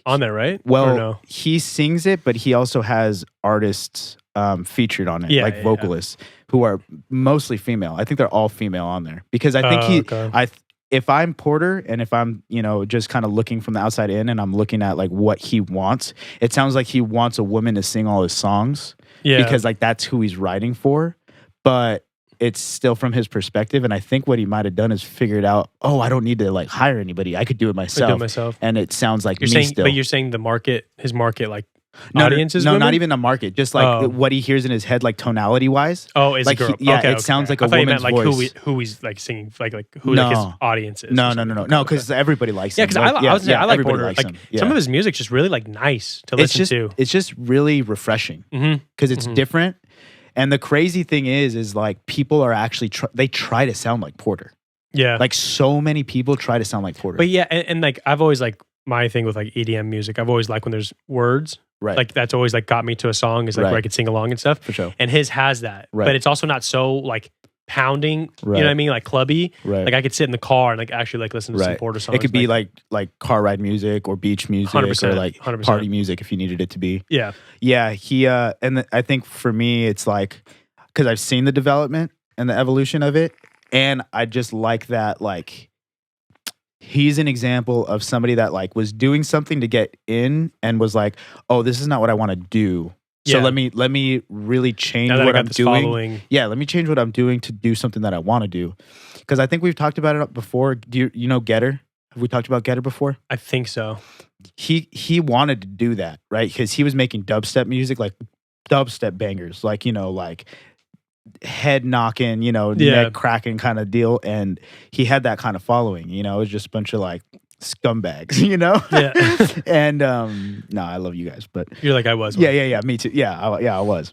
on there, right? well, Or no? he sings it, but he also has artists featured on it, Yeah, like yeah, vocalists who are mostly female. I think they're all female on there because I think okay. if I'm Porter and if I'm, just kind of looking from the outside in and I'm looking at like what he wants, it sounds like he wants a woman to sing all his songs Yeah. because like that's who he's writing for. But it's still from his perspective. And I think what he might have done is figured out, oh, I don't need to like hire anybody. I could do it I do myself. it myself. And it sounds like You're me saying, still. but you're saying his market, like No, audiences. no, women? not even the market. Just like Oh. what he hears in his head, like tonality wise. Oh, it's like a girl. yeah, okay, it sounds like I a thought you meant woman's like voice. who he's like singing, like who like his No. audience is. No, or no, something. no, Okay. because everybody likes Yeah, him. because Like, I was saying, I like everybody Porter. likes Like him. Yeah. some of his music's just really like nice to it's listen to. It's just really refreshing Mm-hmm. because it's different. And the crazy thing is like people are actually they try to sound like Porter. Yeah. Like so many people try to sound like Porter. But yeah, and like I've always like my thing with like EDM music. I've always liked when there's words. right, Like that's always like got me to a song is like where I Right. could sing along and stuff. for sure. And his has that, Right. but it's also not so like pounding, Right. you know what I mean, like clubby. Right. Like I could sit in the car and like actually like listen to some Right. Porter songs. It could be like car ride music or beach music 100%, or like 100%. party music if you needed it to be. yeah, Yeah, he I think for me it's like because I've seen the development and the evolution of it, and I just like that like he's an example of somebody that like was doing something to get in and was like, oh, this is not what I want to do. So Yeah. let me really change now that I what got I'm this doing. following, Yeah, let me change what I'm doing to do something that I want to do. Because I think we've talked about it before. Do you know Getter? Have we talked about Getter before? I think so. He wanted to do that, right? Because he was making dubstep music, like dubstep bangers, like, you know, like head knocking, you know, Yeah. neck cracking kind of deal. And he had that kind of following, you know, it was just a bunch of like scumbags, you know? Yeah. And no, I love you guys, but You're like I was. yeah, me too. Yeah, I was.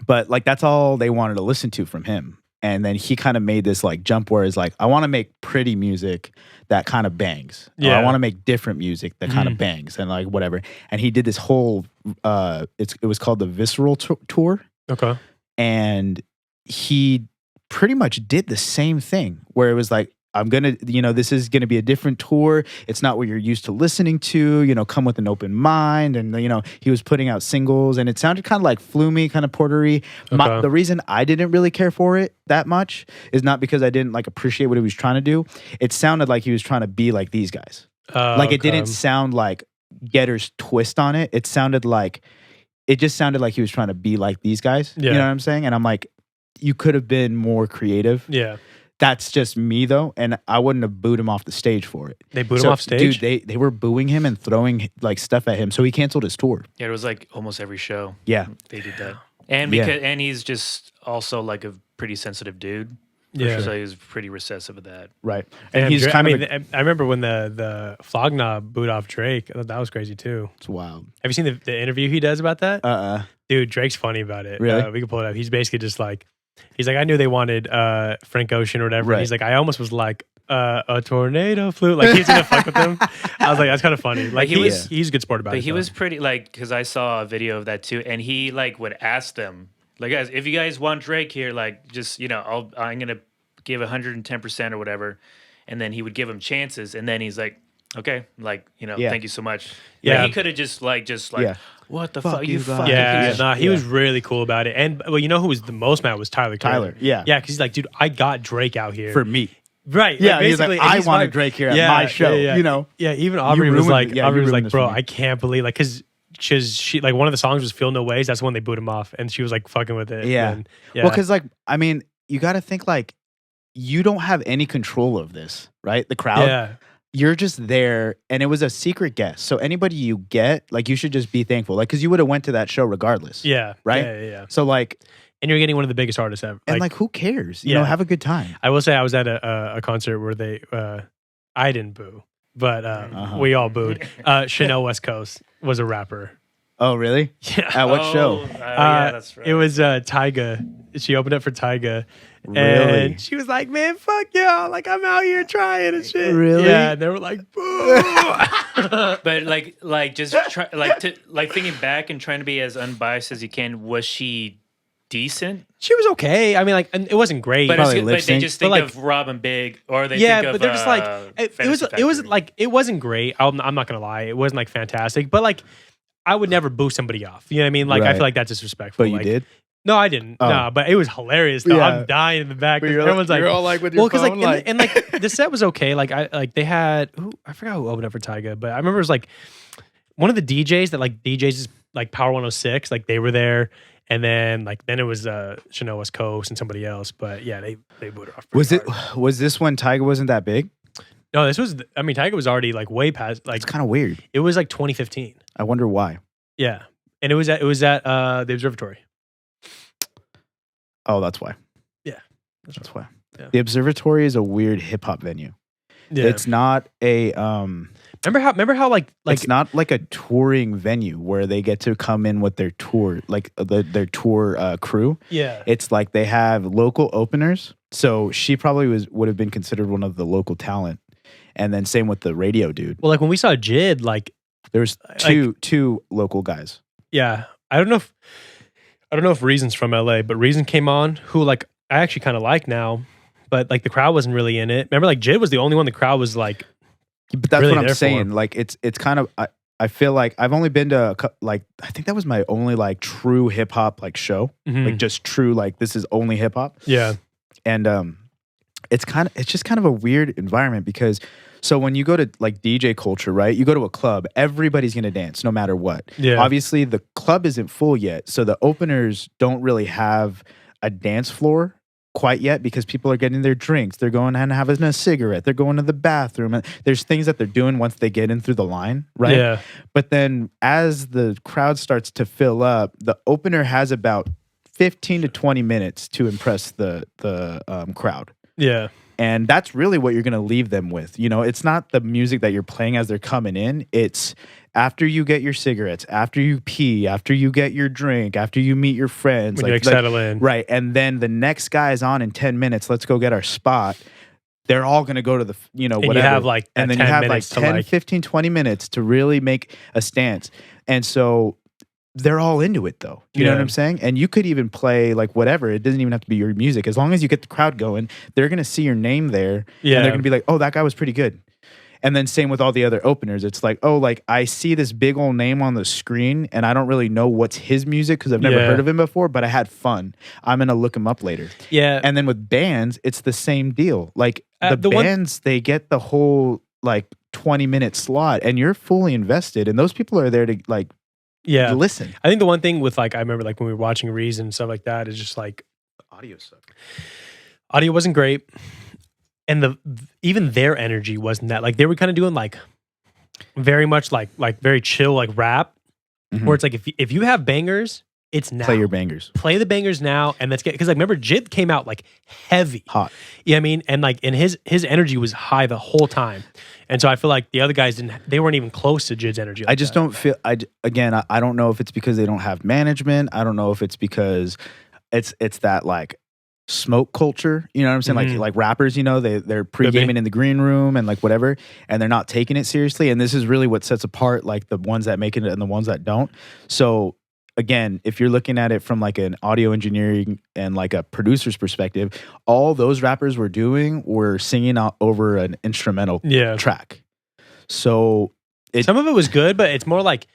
But like that's all they wanted to listen to from him. And then he kind of made this like jump where it's like, I want to make pretty music that kind of bangs. Or I Yeah. want to make different music that kind of bangs and like whatever. And he did this whole it was called the Visceral Tour. Okay. And he pretty much did the same thing where it was like, I'm going to, you know, this is going to be a different tour. It's not what you're used to listening to, you know, come with an open mind. And, you know, he was putting out singles and it sounded kind of like flumy, kind of portery. Okay. The reason I didn't really care for it that much is not because I didn't like appreciate what he was trying to do. It sounded like he was trying to be like these guys. Like it didn't sound like Getter's twist on it. It just sounded like he was trying to be like these guys. Yeah. You know what I'm saying? And I'm like, you could have been more creative. Yeah. That's just me though, and I wouldn't have booed him off the stage for it. They booed him off stage? Dude, they were booing him and throwing like stuff at him, so he canceled his tour. Yeah, it was like almost every show. Yeah, They did that. And Yeah. because and he's just also like a pretty sensitive dude. Yeah. So he was pretty recessive of that. right. And And he's Dra- kind I of mean, I remember when the Flognob booed off Drake. I thought that was crazy too. it's wild. Have you seen the interview he does about that? Dude, Drake's funny about it. Really? We can pull it up. He's basically just like, he's like, I knew they wanted Frank Ocean or whatever. Right. He's like, I almost was like, a tornado flew. Like he's gonna fuck with them. I was like, that's kind of funny. Like he's a good sport about it. But he though. was pretty like because I saw a video of that too, and he like would ask them like, guys, if you guys want Drake here, like just you know, I'm gonna give 110% or whatever, and then he would give him chances, and then he's like, okay, like you know, Yeah. thank you so much. Yeah. Like, he could have just like Yeah. what the Fuck fuck you you guys. fucking Yeah, piece of nah, shit. he was really cool about it. And well, you know who was the most mad was Tyler. Tyler, yeah. yeah, because he's like, dude, I got Drake out here for me. right. Yeah, he's basically, like, and I he's wanted like- Drake here at my show. You know, Yeah, even Aubrey was ruined like, it. Yeah, you Aubrey was ruined like, this bro, for me. I can't believe like because she like one of the songs was "Feel No Ways." That's when they booed him off, and she was like fucking with it. Yeah. And, yeah. Well, because like I mean, you got to think like you don't have any control of this, right? The crowd. yeah, You're just there, and it was a secret guest. So anybody you get, like, you should just be thankful, like, because you would have went to that show regardless. yeah, Right? Yeah. So like, And you're getting one of the biggest artists ever. and like, who cares? You Yeah. know, have a good time. I will say, I was at a concert where they, I didn't boo, but Uh-huh. we all booed. Chanel West Coast was a rapper. Oh, really? Yeah. At what show? Yeah, that's right. It was Tyga. She opened up for Tyga. Really? And she was like, man, fuck y'all. Like, I'm out here trying and shit. Really? Yeah. And they were like, boo. But like just try, like thinking back and trying to be as unbiased as you can. Was she decent? She was okay. I mean, like, and it wasn't great. But, Probably but they lip sync. just But, think like- of Robin Big, or they yeah, think of but they're just like, it was Fantasy like, it wasn't great. I'm not going to lie. It wasn't like fantastic. But like, I would never boo somebody off. You know what I mean? Like, I Right. feel like that's disrespectful. But you like, did? No, I didn't. Oh. No, but it was hilarious though. Yeah. I'm dying in the back. 'cause But Everyone's like, like with well, because like, and like the set was okay. Like they had I forgot who opened up for Tyga, but I remember it was like one of the DJs that like DJs like Power 106, like they were there, and then it was Chanel West Coast and somebody else. But yeah, they booed her off. Was this when Tyga wasn't that big? No, this was. I mean, Tyga was already like way past. Like It's kind of weird. it was like 2015. I wonder why. Yeah, and it was at the Observatory. Oh, that's why. Yeah. That's why. Yeah. The Observatory is a weird hip hop venue. Yeah, It's not a remember how like it's not like a touring venue where they get to come in with their tour, like their tour crew. yeah. It's like they have local openers. So she probably would have been considered one of the local talent. And then same with the radio dude. Well, like when we saw Jid, like There's two local guys. yeah, I don't know if Reason's from LA, but Reason came on who like I actually kind of like now, but like the crowd wasn't really in it. Remember, like Jid was the only one the crowd was like. But that's really what I'm there saying. for. Like it's kind of I feel like I've only been to like I think that was my only like true hip hop like show, like just true like this is only hip hop. Yeah, and it's just kind of a weird environment because so when you go to like DJ culture, right? You go to a club, everybody's gonna dance no matter what. Yeah. Obviously, the club isn't full yet, so the openers don't really have a dance floor quite yet because people are getting their drinks. They're going and having a cigarette. They're going to the bathroom. And there's things that they're doing once they get in through the line, right? Yeah. But then as the crowd starts to fill up, the opener has about 15 to 20 minutes to impress the crowd. Yeah. And that's really what you're going to leave them with. You know, it's not the music that you're playing as they're coming in. It's after you get your cigarettes, after you pee, after you get your drink, after you meet your friends. When you settle in. Right. And then the next guy is on in 10 minutes. Let's go get our spot. They're all going to go to the, whatever. And you have like and then 10 you have like minutes to 10, like 15, 20 minutes to really make a stance. And so they're all into it though. You know what I'm saying? And you could even play like whatever. It doesn't even have to be your music. As long as you get the crowd going, they're going to see your name there. Yeah. And they're going to be like, oh, that guy was pretty good. And then same with all the other openers. It's like, oh, like I see this big old name on the screen and I don't really know what's his music because I've never heard of him before, but I had fun. I'm going to look him up later. Yeah. And then with bands, it's the same deal. Like the bands, they get the whole like 20-minute slot and you're fully invested. And those people are there to like listen. I think the one thing with like, I remember like when we were watching Reason and stuff like that is just like Audio sucked. Audio wasn't great. And even their energy wasn't that like they were kind of doing like very much like very chill like rap where it's like if you have bangers, it's now. Play your bangers. Play the bangers now and let's get because like remember Jid came out like heavy. Hot. Yeah, I mean, and like and his energy was high the whole time. And so I feel like the other guys they weren't even close to Jid's energy. Like I just don't feel I don't know if it's because they don't have management. I don't know if it's because it's that like smoke culture, you know what I'm saying? Like rappers, they're pre-gaming in the green room and like whatever, and they're not taking it seriously. And this is really what sets apart like the ones that make it and the ones that don't. So again, if you're looking at it from like an audio engineering and like a producer's perspective, all those rappers were doing were singing out over an instrumental track. So some of it was good, but it's more like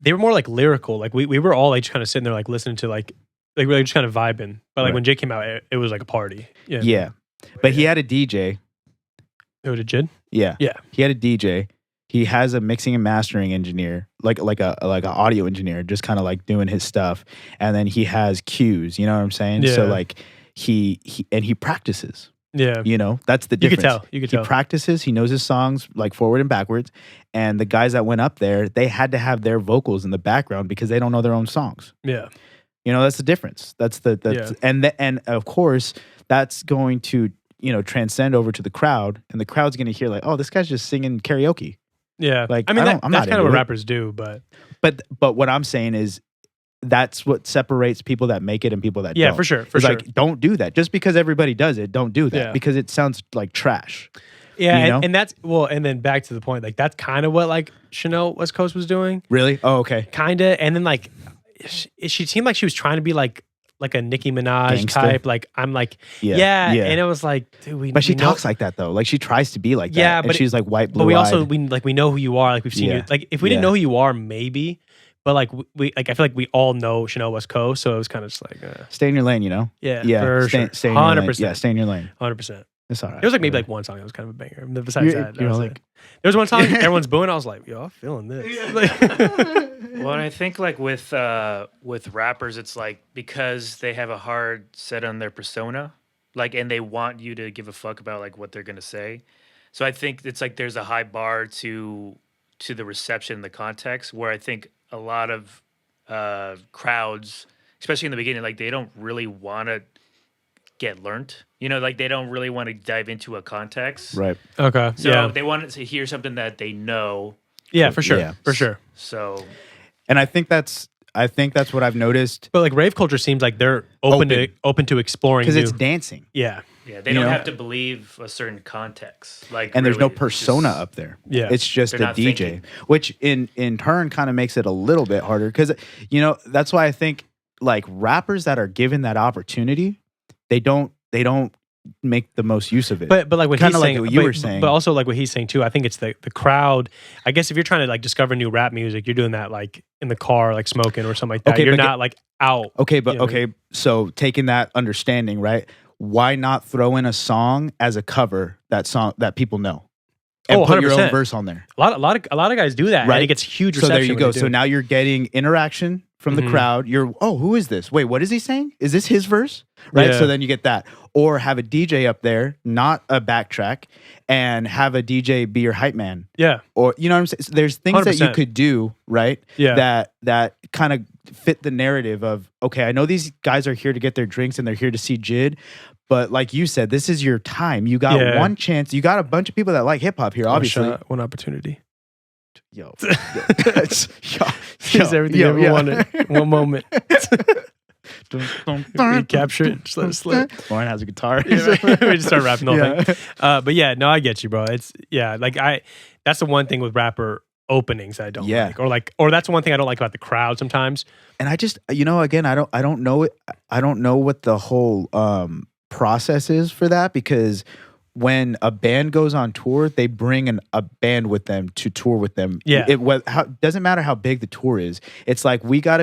they were more like lyrical. Like we were all like just kind of sitting there like listening to like really just kind of vibing. But like when Jay came out, it was like a party. Yeah. But he had a DJ. Who did Jid? Yeah. He had a DJ. He has a mixing and mastering engineer, like a audio engineer, just kind of like doing his stuff. And then he has cues. You know what I'm saying? Yeah. So like he practices. Yeah. That's the difference. You could tell. He practices. He knows his songs like forward and backwards. And the guys that went up there, they had to have their vocals in the background because they don't know their own songs. Yeah. That's the difference. And of course, that's going to, transcend over to the crowd, and the crowd's going to hear like, oh, this guy's just singing karaoke. Yeah. Like, I mean, I'm that's not kind of what into it. rappers do, but what I'm saying is that's what separates people that make it and people that don't. Yeah, for sure. Like, don't do that. Just because everybody does it, don't do that because it sounds like trash. Yeah, and that's and then back to the point, like that's kind of what like Chanel West Coast was doing. Really? Oh, okay. Kind of, and then like she seemed like she was trying to be like a Nicki Minaj Gangster. type. Like I'm like and it was like, dude, but she talks like that though. Like she tries to be like that. Yeah, and but she's like white, blue. But we also we know who you are. Like we've seen you. Like if we didn't know who you are, maybe. But like we like I feel like we all know Chanel West Coast, so it was kind of just like stay in your lane, Yeah, for sure. Stay in your lane. 100%. Yeah, stay in your lane. 100%. It's all right. There was like maybe like one song that was kind of a banger. Besides that, there was one song everyone's booing. I was like, yo, I'm feeling this. Like, well, and I think like with rappers, it's like because they have a hard set on their persona, like, and they want you to give a fuck about like what they're gonna say. So I think it's like there's a high bar to the reception, the context, where I think a lot of crowds, especially in the beginning, like they don't really want to get learnt. Like they don't really want to dive into a context. Right. okay. So they want to hear something that they know. Yeah, for sure. Yeah. For sure. So, and I think that's what I've noticed But like rave culture seems like they're open to exploring because new. it's dancing. Yeah. yeah, they don't have to believe a certain context. Like, And there's no really, it's persona just- up there. Yeah. It's just They're a not DJ, thinking. which in turn kind of makes it a little bit harder because that's why I think like rappers that are given that opportunity, they don't make the most use of it. But like what Kinda he's like saying, what you were saying. but also like what he's saying too. I think it's the crowd. I guess if you're trying to like discover new rap music, you're doing that like in the car, like smoking or something like that. Okay, You're but not like out. Okay, but you know? okay, so taking that understanding, right? Why not throw in a song as a cover, that people know, and put your own 100%. verse on there? A lot of guys do that, and Right. it gets huge So reception. there you when go. they do So it. now you're getting interaction from the Mhm. crowd. Who is this? Wait, what is he saying? Is this his verse? Right. Yeah. So then you get that, or have a DJ up there, not a backtrack, and have a DJ be your hype man. yeah, Or you know what I'm saying? So there's things that you 100%. could do, right? Yeah. That kind of fit the narrative of, okay, I know these guys are here to get their drinks and they're here to see Jid, but like you said, this is your time. You got Yeah. one chance. You got a bunch of people that like hip hop here, obviously. one shot, one opportunity. Yo, Here's everything you ever wanted. One moment. You capture it, just let it slip. Lauren has a guitar. Yeah, we just start rapping the whole thing. But yeah, no, I get you, bro. It's that's the one thing with rapper openings I don't Yeah. or that's the one thing I don't like about the crowd sometimes. And I just, again, I don't know it. I don't know what the whole process is for that, because when a band goes on tour, they bring a band with them to tour with them. Yeah. It doesn't matter how big the tour is. It's like we got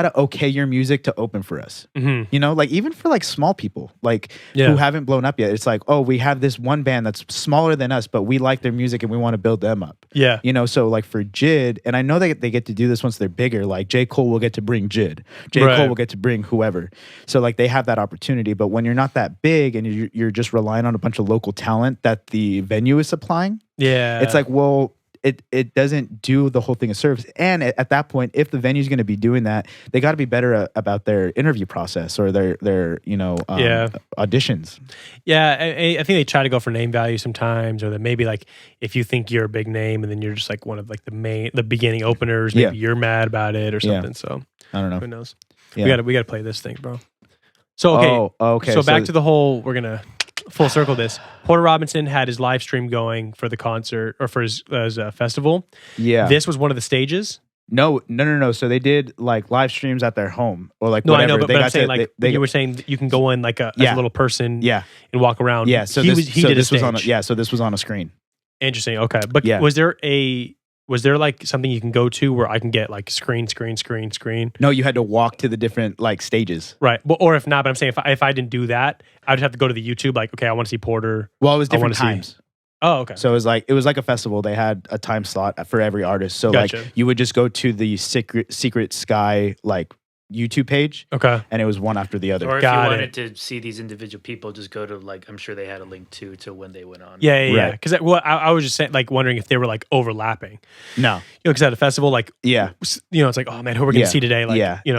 to okay your music to open for us. Mm-hmm. Like even for like small people, like Yeah. who haven't blown up yet. It's like, oh, we have this one band that's smaller than us, but we like their music and we want to build them up. Yeah. So like for Jid, and I know they get to do this once they're bigger, like J. Cole will get to bring Jid. J. Right. Cole will get to bring whoever. So like they have that opportunity, but when you're not that big and you're just relying on a bunch of local talent that the venue is supplying, Yeah. it's like, well, it doesn't do the whole thing of service. And at that point, if the venue's going to be doing that, they got to be better about their interview process or their auditions. Yeah, I think they try to go for name value sometimes, or that maybe like if you think you're a big name and then you're just like one of like the beginning openers, maybe you're mad about it or something. So I don't know. who knows? Yeah. We gotta play this thing, bro. So okay, okay. So back to the whole. We're gonna full circle this. Porter Robinson had his live stream going for the concert or for his festival. Yeah. This was one of the stages. No. So they did like live streams at their home or like No, whatever. I know, but I'm saying like they you were saying that you can go in like as a little person, Yeah. and walk around. Yeah. So he this did a was stage. on so this was on a screen. Interesting. Okay, but Yeah. was there like something you can go to where I can get like screen? No, you had to walk to the different like stages. Right. Well, or if not, but I'm saying if I didn't do that, I'd have to go to the YouTube. Like, okay, I want to see Porter. Well, it was I wanna different see- times. Oh, okay. So it was like a festival. They had a time slot for every artist. So Gotcha. like you would just go to the Secret Sky like YouTube page, Okay. and it was one after the other. Or if Got you it. wanted to see these individual people, just go to like I'm sure they had a link to when they went on. Yeah. Right. Because I was just saying, like wondering if they were like overlapping. No. Because at a festival, like Yeah. it's like, oh man, who are we gonna see today? Like,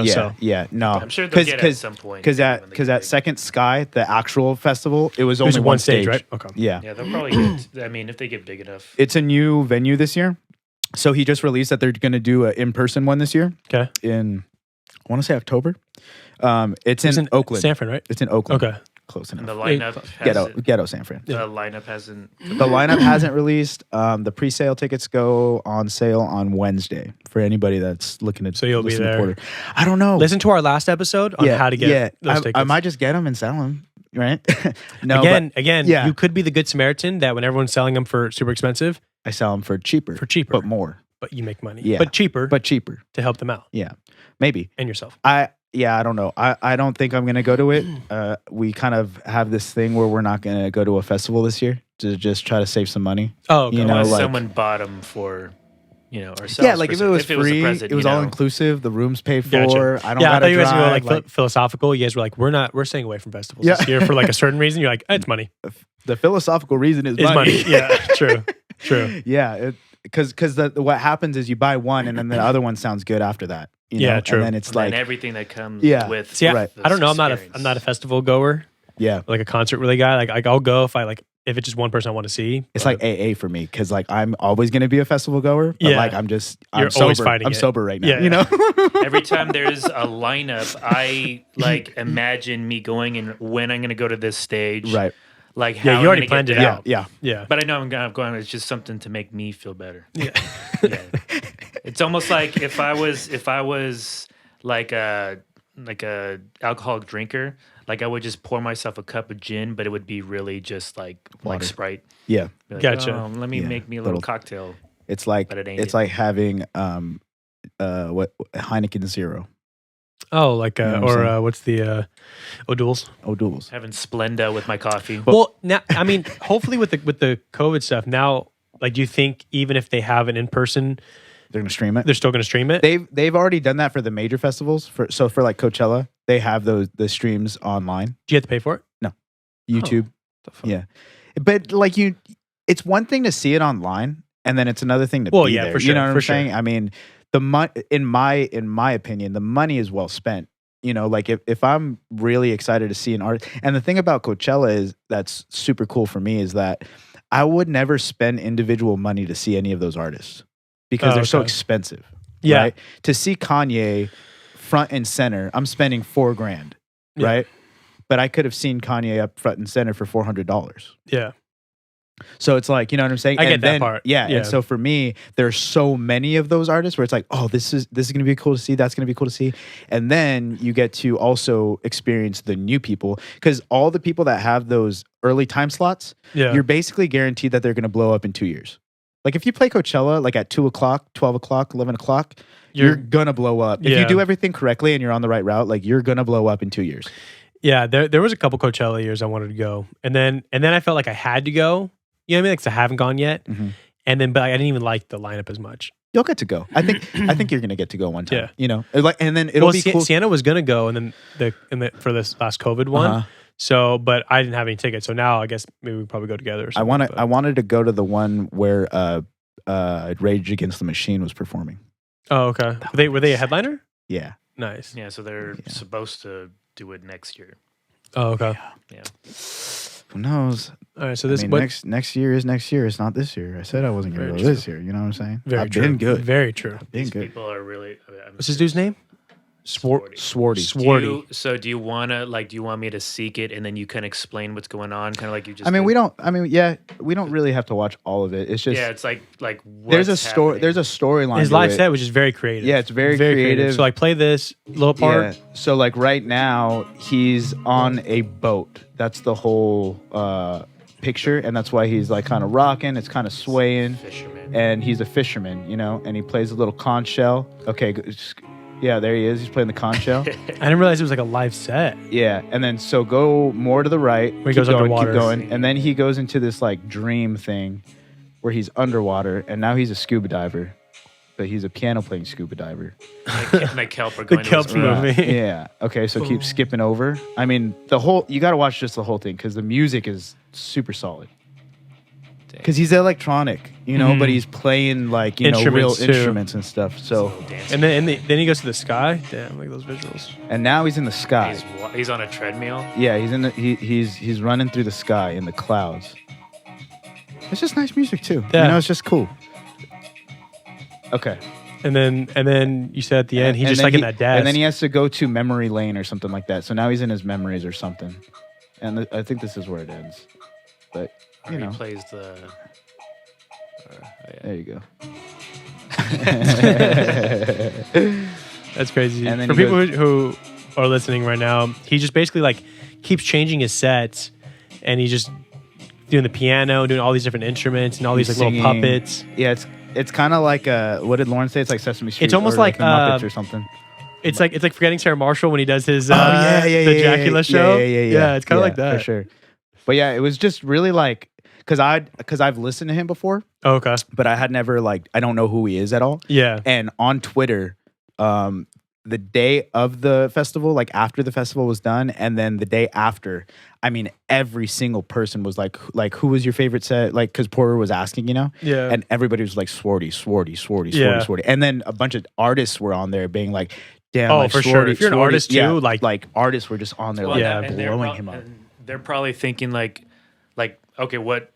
so No. I'm sure they'll get it at some point. Because when they at get big. Second Sky, the actual festival, it was it was only one stage, right? Okay. Yeah. Yeah, they'll probably get. I mean, if they get big enough. It's a new venue this year. So he just released that they're going to do an in-person one this year Okay. in, I want to say October. It's in Oakland. Sanford, right? It's in Oakland. Okay. Close And the enough. lineup hasn't. Ghetto San Fran. The lineup hasn't. The lineup hasn't released. The pre-sale tickets go on sale on Wednesday for anybody that's looking at. So you'll be listen to there. Porter. I don't know. Listen to our last episode on how to get those tickets. I might just get them and sell them. Right? No. Again, yeah. you could be the good Samaritan that when everyone's selling them for super expensive, I sell them for cheaper. but more. but you make money. Yeah. But cheaper to help them out Yeah. Maybe. and yourself. I don't know. I don't think I'm gonna go to it. We kind of have this thing where we're not gonna go to a festival this year to just try to save some money. Oh, okay. You know, Unless like- someone bought them for, ourselves. Yeah, like if it was a free, present, it was all inclusive. The room's paid for. Gotcha. I don't Yeah, I gotta thought you guys drive. were like philosophical. You guys were like, we're staying away from festivals Yeah. this year for like a certain reason. You're like, it's money. the philosophical reason is It's money. money. Yeah, true. Yeah, because what happens is you buy one and then the other one sounds good after that. You know? True. And then it's And like everything that comes Yeah. with. See, Right. I don't know. I'm experience. not a festival goer, yeah, like a concert really guy. Like I'll go if it's just one person I want to see. it's but- like AA for me because like I'm always gonna be a festival goer, but Yeah. like I'm You're sober. always fighting I'm it. sober right now. Yeah. You know. Every time there's a lineup, I like imagine me going and when I'm going to go to this stage. Right. Like how Yeah, I'm you already gonna planned get it there. out. Yeah. But I know I'm going. It's just something to make me feel better. Yeah. Yeah. It's almost like if I was like a alcoholic drinker, Like I would just pour myself a cup of gin, but it would be really just like Water. Sprite. Yeah, Be like, Gotcha. "Oh, let me Yeah, make me a little little- cocktail. it's like But it ain't it's it. like having what Heineken Zero. Oh, like know what I'm saying? what's the O'Doul's? O'Doul's. Having Splenda with my coffee. Well, now I mean, hopefully with the COVID stuff now, like, do you think even if they have it in person, They're gonna stream it. they're still going to stream it? They've already done that for the major festivals. For like Coachella, they have the streams online, Do you have to pay for it? YouTube. The fuck? Yeah, but like it's one thing to see it online, and then it's another thing to Well, be yeah, there. for You sure, know what for I'm sure. saying? I mean, in my opinion, the money is well spent. You know, like if I'm really excited to see an artist, and the thing about Coachella is that's super cool for me is that I would never spend individual money to see any of those artists because Oh, they're so okay. expensive. Yeah. Right? To see Kanye front and center, I'm spending $4,000, Yeah. right? But I could have seen Kanye up front and center for $400. Yeah. So it's like, you know what I'm saying? I And get that then- part. Yeah, Yeah. And so for me, there's so many of those artists where it's like, oh, this is going to be cool to see. That's going to be cool to see. And then you get to also experience the new people because all the people that have those early time slots, Yeah. you're basically guaranteed that they're going to blow up in 2 years. Like if you play Coachella like at 2 o'clock, 12 o'clock, 11 o'clock, you're going to blow up. If Yeah. you do everything correctly and you're on the right route, like you're going to blow up in 2 years. Yeah, there was a couple Coachella years I wanted to go, and then I felt like I had to go. You know what I mean? Because I haven't gone yet, Mhm. and then but I didn't even like the lineup as much. You'll get to go. I think you're going to get to go one time. Yeah. You know, like, and then it'll be cool. Sienna was gonna go, and then for this last COVID one. Uh-huh. So, but I didn't have any tickets. So now I guess maybe we probably go together. Or something, I wanted to go to the one where Rage Against the Machine was performing. Oh, okay. Were they a headliner? Yeah. Nice. Yeah, so they're supposed to do it next year. Oh, okay. Yeah. Who knows? All right. So I this mean, what, next year is next year. It's not this year. I said I wasn't going to Very go true. this year. You know what I'm saying? very I've true. been good. Very true. Been These good. people are really. What's his dude's name? Swarty. Swarty. Swarty. Do you want me to seek it and then you can explain what's going on, kind of like you just? I mean, did? we don't. I mean, yeah, we don't really have to watch all of it. It's just Yeah, it's like there's a what's story. happening. There's a storyline. His to live it. set was just very creative. Yeah, it's very creative. So like, play this little part. Yeah. So like right now he's on a boat. That's the whole picture, and that's why he's like kind of rocking. It's kind of swaying, fisherman. and he's a fisherman, you know. And he plays a little conch shell. Okay, yeah, there he is. He's playing the conch shell. I didn't realize it was like a live set. Yeah, and then so go more to the right. Where he keep goes going, underwater. Keep going, and then he goes into this like dream thing, where he's underwater, and now he's a scuba diver, but he's a piano playing scuba diver. Like kelp are The going to kelp his room. movie. Yeah. Okay. So keep skipping over. I mean, you got to watch just the whole thing because the music is super solid. Because he's electronic, you know, but he's playing like, you know, real Instruments, too. instruments and stuff. So, And then he goes to the sky. Damn, look at those visuals. and now he's in the sky. He's on a treadmill. Yeah. He's running through the sky in the clouds. It's just nice music too. Yeah. You know, it's just cool. Okay. And then you said at the end, he's And just then like in that desk. And then he has to go to memory lane or something like that. So now he's in his memories or something. And I think this is where it ends. But, Or you he know, plays the. there you go. That's crazy. And then For he people who are listening right now, he just basically like keeps changing his sets, and he's just doing the piano, doing all these different instruments and all these like Singing. little puppets. Yeah, it's kind of like what did Lauren say? It's like Sesame Street. It's almost or like, the Muppets or something. It's like Forgetting Sarah Marshall when he does his Oh, yeah, the Dracula show. Yeah, it's kind of like that. for sure. But yeah, it was just really like because I've listened to him before, Oh, okay. but I had never like I don't know who he is at all. Yeah. And on Twitter, the day of the festival, like after the festival was done, and then the day after, I mean, every single person was like who was your favorite set? Like, because Porter was asking, you know, Yeah. and everybody was like Swarty, Yeah. and then a bunch of artists were on there being like, damn, Oh, like, for sure. Swarty, If you're an Swarty. artist too, Yeah, like artists were just on there, Well, like Yeah. and they're blowing prob- him up. and they're probably thinking like, okay, what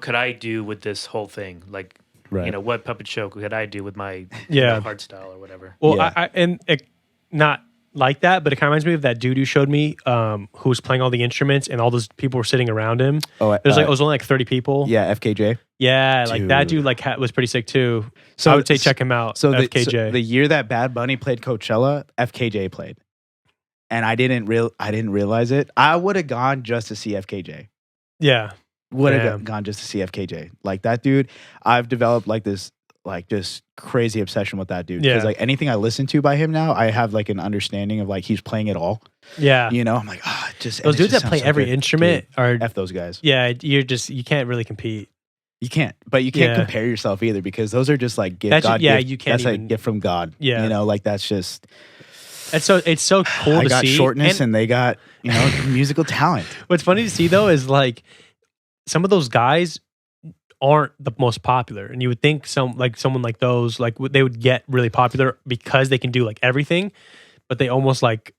could I do with this whole thing? Like, Right. you know, what puppet show could I do with my Yeah. art style or whatever? Well, Yeah. and it, not like that, but it kind of reminds me of that dude who showed me, who was playing all the instruments, and all those people were sitting around him. Oh, There's like it was only like 30 people. yeah, FKJ. Yeah, like that Dude. dude like was pretty sick too. So- I would say check him out. So FKJ. the year that Bad Bunny played Coachella, FKJ played. and I didn't realize it. I would have gone just to see FKJ. Yeah. Would Damn. have gone just to see FKJ. Like that dude, I've developed like this like just crazy obsession with that dude. Because Yeah. like anything I listen to by him now, I have like an understanding of like he's playing it all. Yeah. You know, I'm like, just Those it dudes just that play sounds so every good. instrument Dude, are F those guys. yeah, you can't really compete. You can't, but you can't Yeah. compare yourself either because those are just like gift. That's God yeah, gift. you can't That's a even gift from God. Yeah. You know, like that's just. it's so cool I to got see. shortness and they got musical talent. What's funny to see though is like some of those guys aren't the most popular, and you would think someone like those like they would get really popular because they can do like everything, but they almost like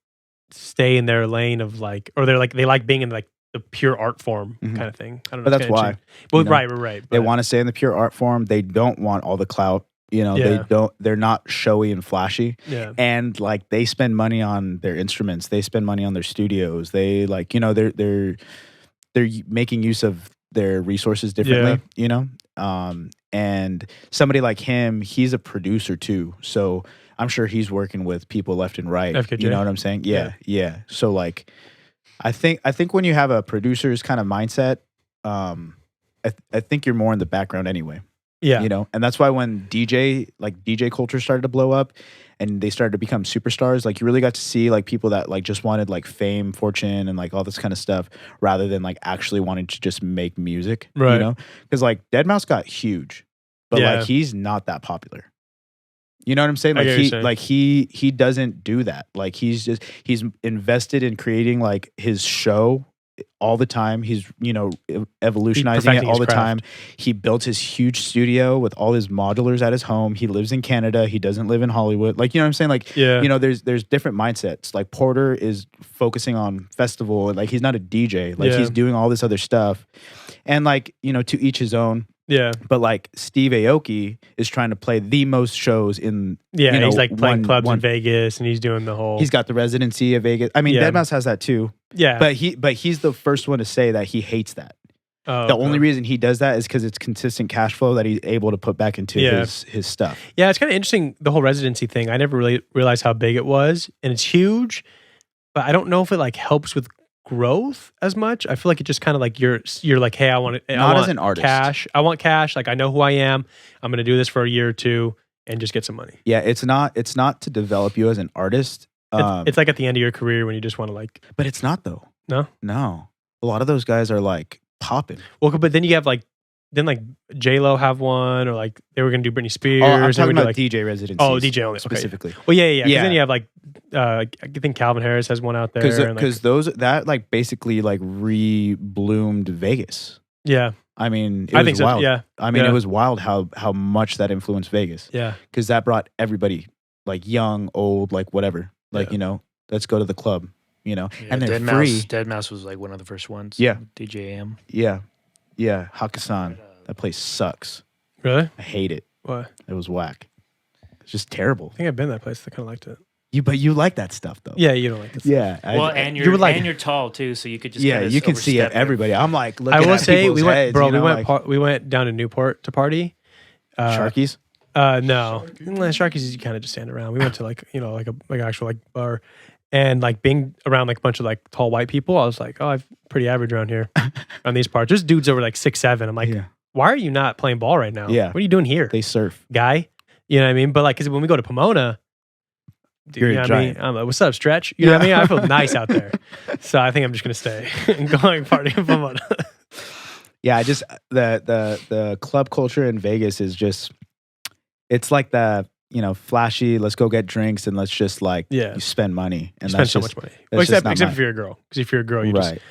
stay in their lane of like, or they like being in like the pure art form Mhm. kind of thing. I don't know. But it's that's kinda why. interesting. Well, you know, right. They but- want to stay in the pure art form. They don't want all the clout. Yeah. They're not showy and flashy. yeah, And like they spend money on their instruments. They spend money on their studios. They like, they're making use of their resources differently, and somebody like him, he's a producer too. So I'm sure he's working with people left and right. FKJ? You know what I'm saying? Yeah. So like, I think when you have a producer's kind of mindset, I think you're more in the background anyway. yeah, And that's why when DJ culture started to blow up and they started to become superstars, like you really got to see like people that like just wanted like fame, fortune, and like all this kind of stuff rather than like actually wanting to just make music, Right. Because like Deadmau5 got huge, but Yeah. like he's not that popular. You know what I'm saying? I Like get what you're saying. he doesn't do that. Like he's invested in creating like his show all the time. He's evolutionizing it perfecting all his the craft. time. He built his huge studio with all his modulars at his home. He lives in Canada. He doesn't live in Hollywood. Like, you know what I'm saying? Like, Yeah. there's different mindsets. Like Porter is focusing on festival. Like he's not a DJ. Like Yeah. he's doing all this other stuff. And like, to each his own. yeah. But like Steve Aoki is trying to play the most shows in He's like playing clubs one- in Vegas, and he's doing the whole. He's got the residency of Vegas. I mean, Yeah. Deadmau5 has that too. yeah, But he's the first one to say that he hates that. Oh, The okay. only reason he does that is because it's consistent cash flow that he's able to put back into Yeah. his stuff. Yeah, it's kind of interesting, the whole residency thing. I never really realized how big it was, and it's huge, but I don't know if it like helps with growth as much. I feel like it just kind of like you're like, hey, I want Not as an artist. cash. I want cash. Like I know who I am. I'm going to do this for a year or two and just get some money. Yeah, it's not to develop you as an artist. It's like at the end of your career when you just want to like, But it's not though. no. No. A lot of those guys are like popping. Well, but then you have like J-Lo have one, or like they were going to do Britney Spears. Oh, I'm they talking would do, about like, DJ residencies. oh, DJ only. Okay. specifically. Well, yeah. 'Cause Yeah. then you have like, I think Calvin Harris has one out there. and, like, Because that like basically like re-bloomed Vegas. yeah, I mean, it I was think so. wild. Yeah, I mean, Yeah. it was wild how much that influenced Vegas. yeah. Because that brought everybody, like young, old, like whatever. Like, Yeah. let's go to the club, Yeah, and they're Deadmau5 free. Deadmau5 was like one of the first ones. Yeah. DJ AM. Yeah. Yeah. Hakkasan. That place sucks. Really? I hate it. What? It was whack. It's just terrible. I think I've been to that place. I kind of liked it. But you like that stuff though. Yeah, you don't like it. Yeah. Well, and you're were like- and you're tall too, so you could just yeah, kinda you can see overstep everybody. I'm like looking I will at say people's we went, heads, bro. you know, We went down to Newport to party. Sharkies. No, Sharkies is you kind of just stand around. We went to like like actual like bar, and like being around like a bunch of like tall white people, I was like, oh, I'm pretty average around here on these parts. There's dudes over like 6'7". I'm like, Yeah. why are you not playing ball right now? Yeah. What are you doing here, They surf. guy? You know what I mean? But like, cause when we go to Pomona, dude, You're you know a what I mean? giant. I'm like, what's up, Stretch? You know what I mean? I feel nice out there, so I think I'm just gonna stay and going party in Pomona. Yeah, I just the club culture in Vegas is just it's like the flashy. Let's go get drinks and let's just like Yeah. you spend money and You spend that's so just, much money. that's Well, just except not except my- if you're a girl, because if you're a girl, you right. just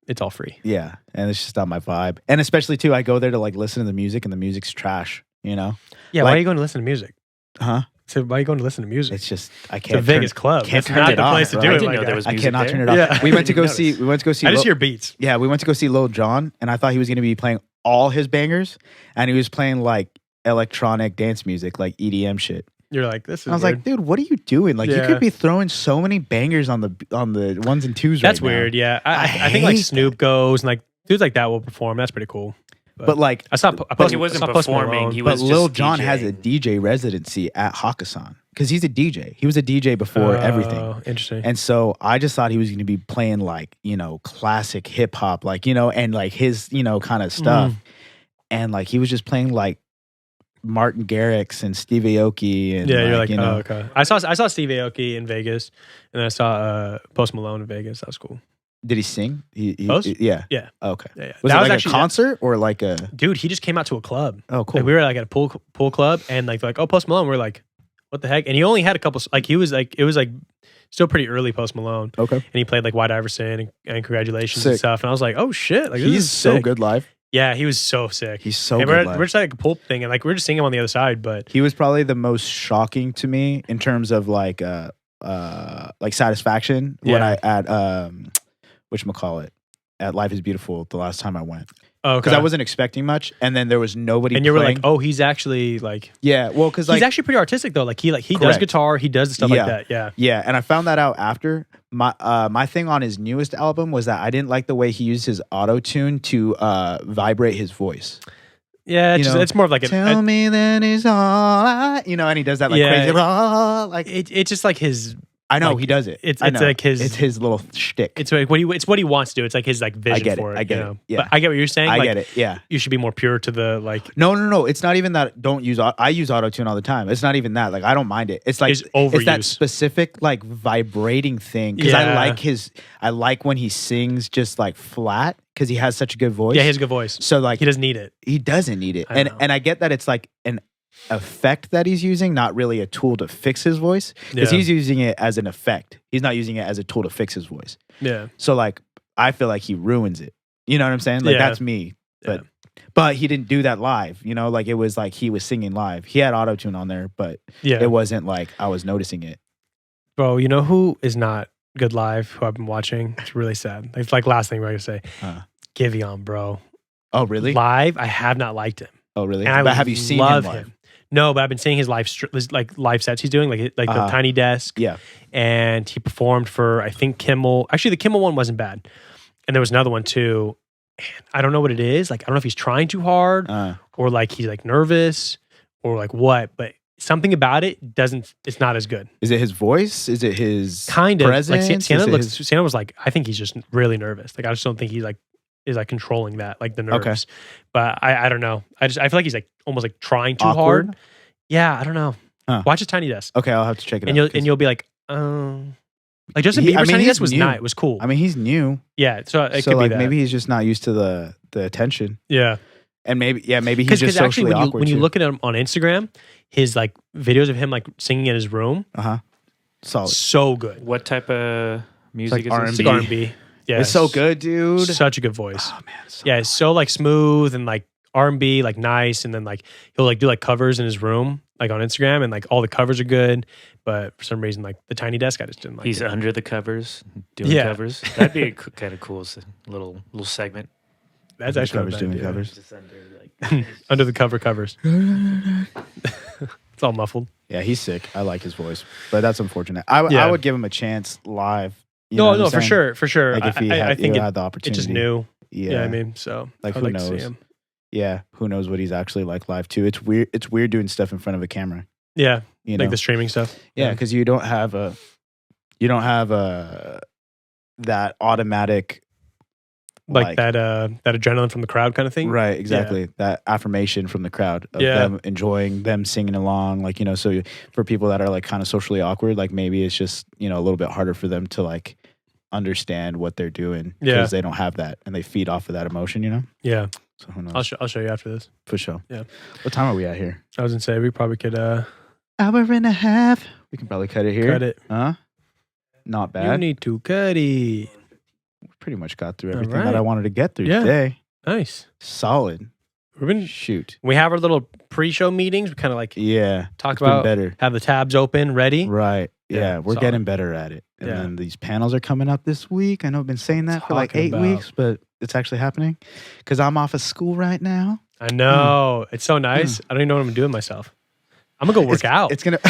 it's all free. Yeah, and it's just not my vibe. And especially too, I go there to like listen to the music and the music's trash. Yeah, why Like- are you going to listen to music? Huh? So why are you going to listen to music? It's just I It's can't. a Vegas club. can't That's turn not it the off, place to bro. do I it. didn't like know there that. was I music cannot there. turn it off. Yeah. We went to go Didn't see. notice. We went to go see. I just Lil- hear beats. Yeah, we went to go see Lil Jon, and I thought he was going to be playing all his bangers, and he was playing like electronic dance music, like EDM shit. You're like, this is I was weird. like, dude, what are you doing? Like, you Yeah. could be throwing so many bangers on the ones and twos. That's right now. weird. Yeah, I I think like hate Snoop goes and like dudes like that will perform. That's pretty cool. But like, I saw. But he wasn't performing. He but was Lil just Jon has a DJing. DJ residency at Hakkasan because he's a DJ. He was a DJ before everything. Oh, interesting. And so I just thought he was going to be playing like, classic hip hop, like, and like his, kind of stuff. And like he was just playing like Martin Garrix and Steve Aoki. And yeah, you're like, oh, okay. I saw Steve Aoki in Vegas, and then I saw Post Malone in Vegas. That was cool. Did he sing? Post? Yeah. Yeah. Okay. Yeah. Was That it was like actually a concert or like a? Dude, he just came out to a club. Oh, cool. Like, we were like at a pool club, and like they're like, oh, Post Malone. We're like, what the heck? And he only had a couple. Like he was like, it was like still pretty early Post Malone. Okay. And he played like White Iverson and Congratulations Sick. and stuff. And I was like, oh shit, like this He's is so sick. good live. Yeah, he was so sick. He's so and good we're live. just like a pool thing, and like we're just seeing him on the other side. But He was probably the most shocking to me in terms of like satisfaction when Yeah. I at whatchamacallit, at Life is Beautiful the last time I went. oh, Because I wasn't expecting much, and then there was nobody and you were playing. like, oh, he's actually like Yeah, well, because he's like actually pretty artistic though. Like he does Correct. guitar, he does stuff Yeah. like that. Yeah. yeah, and I found that out after. My thing on his newest album was that I didn't like the way he used his auto tune to vibrate his voice. Yeah, You know, it's more of like Tell me that is all I, and he does that like Yeah. crazy, like it's just like his. I know like, he does it. it's I know. like his- it's his little shtick. It's like what he wants to do. It's like his like vision get it. for it. I get you it. know? Yeah. But I get what you're saying. I like, get it. Yeah. You should be more pure to the like. No. It's not even that. Don't use. I use auto tune all the time. It's not even that. Like I don't mind it. It's like It's that overuse. specific like vibrating thing because Yeah. I like when he sings just like flat because he has such a good voice. Yeah, he has a good voice. So like He doesn't need it. he doesn't need it, I know. and I get that it's like an effect that he's using, not really a tool to fix his voice because Yeah. he's using it as an effect. He's not using it as a tool to fix his voice. Yeah. So like I feel like he ruins it. You know what I'm saying? Like Yeah. that's me. But he didn't do that live, like it was like he was singing live. He had auto tune on there, but Yeah. it wasn't like I was noticing it. Bro, you know who is not good live? Who I've been watching? It's really sad. It's like last thing we're gonna say. Giveon, bro. Oh really? Live, I have not liked him. Oh really? And I But have you seen him love live? No, but I've been seeing his live sets he's doing, like the Tiny Desk. Yeah. And he performed for I think Kimmel. Actually, the Kimmel one wasn't bad, and there was another one too. And I don't know what it is. Like I don't know if he's trying too hard or like he's like nervous or like what, but something about it doesn't. It's not as good. Is it his voice? Is it his Kind of presence? like Sienna Is it looks. his- Sienna was like, I think he's just really nervous. Like I just don't think he like is like controlling that, like the nerves. Okay. But I don't know. I feel like he's like almost like trying too Awkward? hard. Yeah, I don't know. Huh. Watch his Tiny Desk, Okay, I'll have to check it and out. you'll be like, like Justin He- Bieber's I mean, Tiny he's Desk was new. nice. It was cool. I mean, he's new, Yeah, so it so could like be that. maybe he's just not used to the attention, Yeah, and maybe he's because just actually socially when you awkward. when you too. look at him on Instagram, his like videos of him like singing in his room, solid. so good. What type of music like is It's this? like R&B. Yeah, It's so good, dude. Such a good voice. Oh man, it's so Yeah, it's so like smooth and like R&B, like nice, and then like he'll like do like covers in his room, like on Instagram, and like all the covers are good. But for some reason, like the Tiny Desk, I just didn't like. He's it. under the covers doing Yeah. covers. That'd be a kind of cool little segment. That's Doing actually covers, not a bad doing idea. covers. Just under like Under the covers. It's all muffled. Yeah, he's sick. I like his voice, but that's unfortunate. I Yeah. would give him a chance live. You know what No, I'm for saying? sure, for sure. Like if he I think had the it's opportunity, just new. Yeah, Yeah, I mean, so Like, I'd who to see knows? him. yeah. Who knows what he's actually like live too? It's weird. It's weird doing stuff in front of a camera. Yeah, You like know? the streaming stuff. Yeah, because you don't have that automatic like that adrenaline from the crowd kind of thing. right, exactly. That affirmation from the crowd of Yeah. them enjoying them singing along, like, so for people that are like kind of socially awkward, like maybe it's just a little bit harder for them to like understand what they're doing because Yeah. they don't have that and they feed off of that emotion. Yeah, So who knows? I'll show you after this. For sure. Yeah. What time are we at here? I was gonna say we probably could Hour and a half. We can probably cut it here. cut it. Huh? Not You bad. need to cut it. Pretty much got through All everything that right. I wanted to get through Yeah. today. Nice. Solid. We've been. Shoot. We have our little pre-show meetings. We kind of like Yeah. talk It's been about, better. have the tabs open, ready. Right. Yeah, Yeah, we're solid. getting better at it. And Yeah. then these panels are coming up this week. I know I've been saying that for like Talking 8 about- weeks, but it's actually happening because I'm off of school right now. I know. It's so nice. I don't even know what I'm doing myself. I'm gonna go work out. It's gonna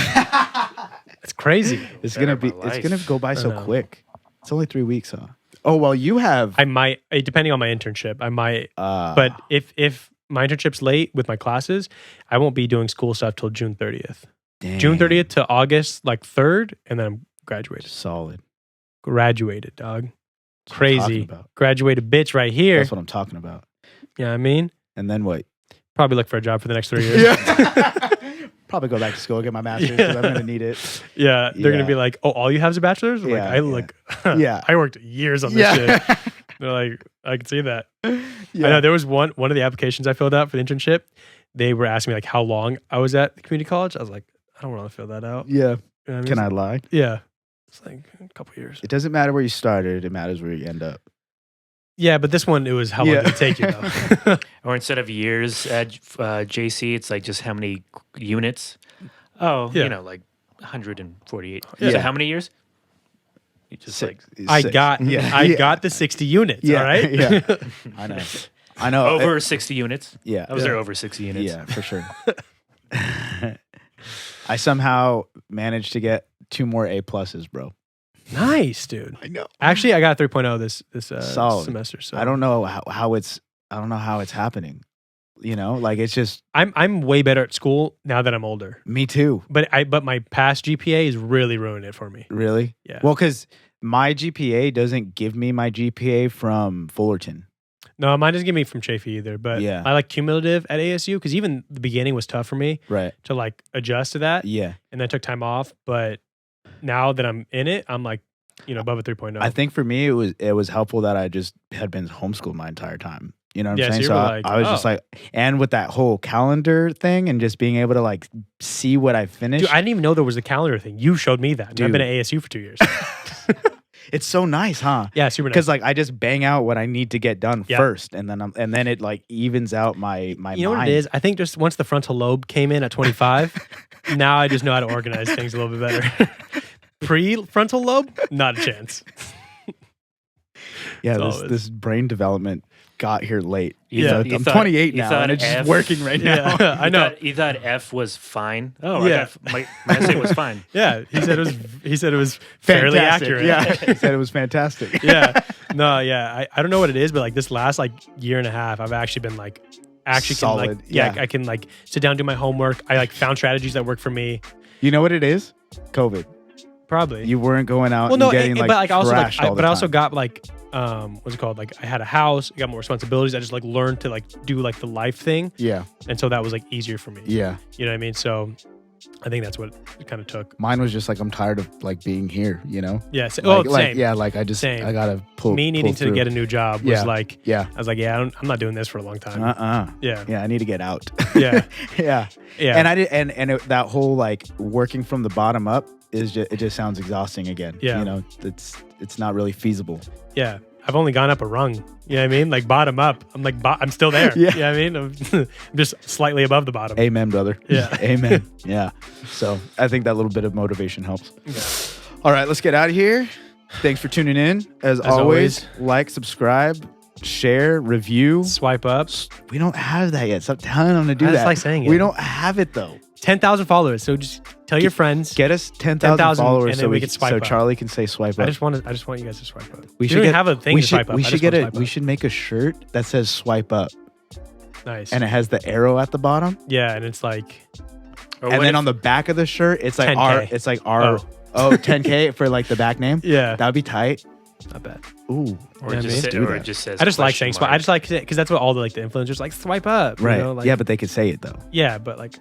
It's crazy. it's Better gonna be my it's gonna life. go by so know. quick. It's only 3 weeks, huh? Oh well, you have I might, depending on my internship, I might. uh But if my internship's late with my classes, I won't be doing school stuff till June 30th. Dang. June 30th to August like 3rd, and then I'm graduated. Solid. Graduated, dog. That's what I'm talking Crazy. about. Graduated bitch right here. That's what I'm talking about. You know what I mean? And then what? Probably look for a job for the next 3 years. Probably go back to school, get my master's because I'm gonna need it. Yeah, they're Yeah. gonna be like, "Oh, all you have is a bachelor's." I'm Yeah, like, Yeah. I worked years on this shit. They're like, I can see that. I know there was one of the applications I filled out for the internship. They were asking me like how long I was at the community college. I was like, I don't want to fill that out. Yeah. You know what I mean? Can I lie? Yeah, it's like a couple years. It doesn't matter where you started. It matters where you end up. Yeah, but this one it was how long Yeah. did it take you though? Or instead of years at JC, it's like just how many units. Oh, Yeah. you know, like 148. Yeah. So how many years? You just like I Six. got Yeah. got the 60 units. Yeah. All right. Yeah. I know. over 60 units. Yeah. I was there over 60 units. Yeah, for sure. I somehow managed to get 2 more A pluses, bro. Nice, dude. I know. Actually, I got a 3.0 this Solid. semester. So I don't know how it's happening. You know, like it's just I'm way better at school now that I'm older. me too. But my past GPA is really ruining it for me. Really? Yeah. Well, because my GPA doesn't give me my GPA from Fullerton. No, mine doesn't give me from Chafee either. But Yeah. I like cumulative at ASU because even the beginning was tough for me Right. to like adjust to that. Yeah. And then I took time off. But now that I'm in it, I'm like, above a 3.0. I think for me it was helpful that I just had been homeschooled my entire time. You know what I'm Yeah, so saying? you So were I, like, I was just like, and with that whole calendar thing and just being able to like see what I finished. Dude, I didn't even know there was a calendar thing. You showed me that. And I've been at ASU for 2 years. It's so nice, huh? Yeah, super nice. Because like I just bang out what I need to get done Yeah. first, and then it like evens out my You know mind. what it is? I think just once the frontal lobe came in at 25, now I just know how to organize things a little bit better. Pre-frontal lobe, not a chance. Yeah, That's all it is. this brain development got here late. Yeah. I'm 28 now, and it's just working right now. Yeah, I know. You thought F was fine. Oh, Yeah. my essay was fine. Yeah, he said it was fairly Fantastic. accurate. Yeah, he said it was fantastic. Yeah. No, yeah. I don't know what it is, but like this last like year and a half, I've actually been like Solid, can like yeah. I can like sit down and do my homework. I like found strategies that work for me. You know what it is? COVID. Probably. You weren't going out well, and no, getting but like like I also like, thrashed all the but I also time. got like what's it called? Like I had a house, I got more responsibilities. I just like learned to like do like the life thing, Yeah, and so that was like easier for me. yeah. You know what I mean? So I think that's what it kind of took. Mine was just like I'm tired of like being here. You know. Yeah. So, Like, same. yeah, like I just Same. I gotta pull. Me needing pull to through. get a new job was Yeah. like, Yeah. I was like, yeah, I'm not doing this for a long time. Yeah. Yeah, I need to get out. Yeah. yeah. Yeah. And I did, and that whole like working from the bottom up is just, it just sounds exhausting again. Yeah. You know, it's not really feasible. Yeah. I've only gone up a rung. You know what I mean? Like bottom up. I'm like, I'm still there. Yeah. You know what I mean? I'm just slightly above the bottom. Amen, brother. Yeah. Amen. Yeah. So I think that little bit of motivation helps. All right, let's get out of here. Thanks for tuning in. As always, like, subscribe, share, review. Swipe up. We don't have that yet. Stop telling them to do I that. just like saying We it. don't have it though. 10,000 followers. So just tell your friends. Get us 10,000 10,000 followers and then we can swipe so up. Charlie can say swipe I up. just want you guys to swipe up. We You should don't even get, have a thing we to should, swipe up. We I should just get want it. to swipe We up. should make a shirt that says swipe up, Nice. and it has the arrow at the bottom, Yeah, and it's like Or and what then if- on the back of the shirt, it's like 10K. our. It's like our. Oh, 10K for like the back name. yeah, That would be tight. not bad. Ooh. or Yeah, it man. just, do or that. it just says I just like question saying swipe. mark. I just like it because that's what all the like the influencers like swipe up. Right. You know? Like, yeah, but they could say it though. yeah, but like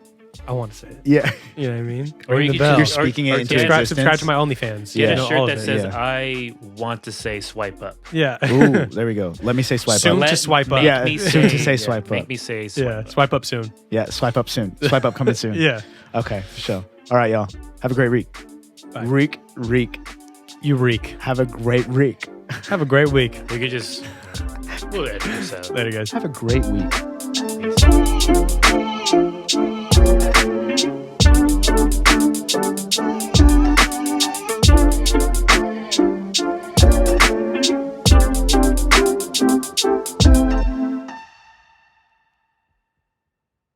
I want to say it. Yeah. You know what I mean? Or Ring you the could bell. just- You're speaking it or into get- subscribe, existence. subscribe to my OnlyFans. Get Yeah. a know, shirt all that of it. says Yeah. I want to say swipe up. Yeah. Ooh, there we go. Let me say swipe Soon up. to swipe up. Make Yeah, me soon to say swipe up. Make me say swipe Yeah. up. Swipe up soon. Yeah, swipe up soon. Swipe up coming soon. Yeah. Okay, for sure. All right, y'all. Have a great week. Bye. Reek. You reek. Have a great week. Have a great week. We could just we'll edit this out. Later, guys. Have a great week. Peace.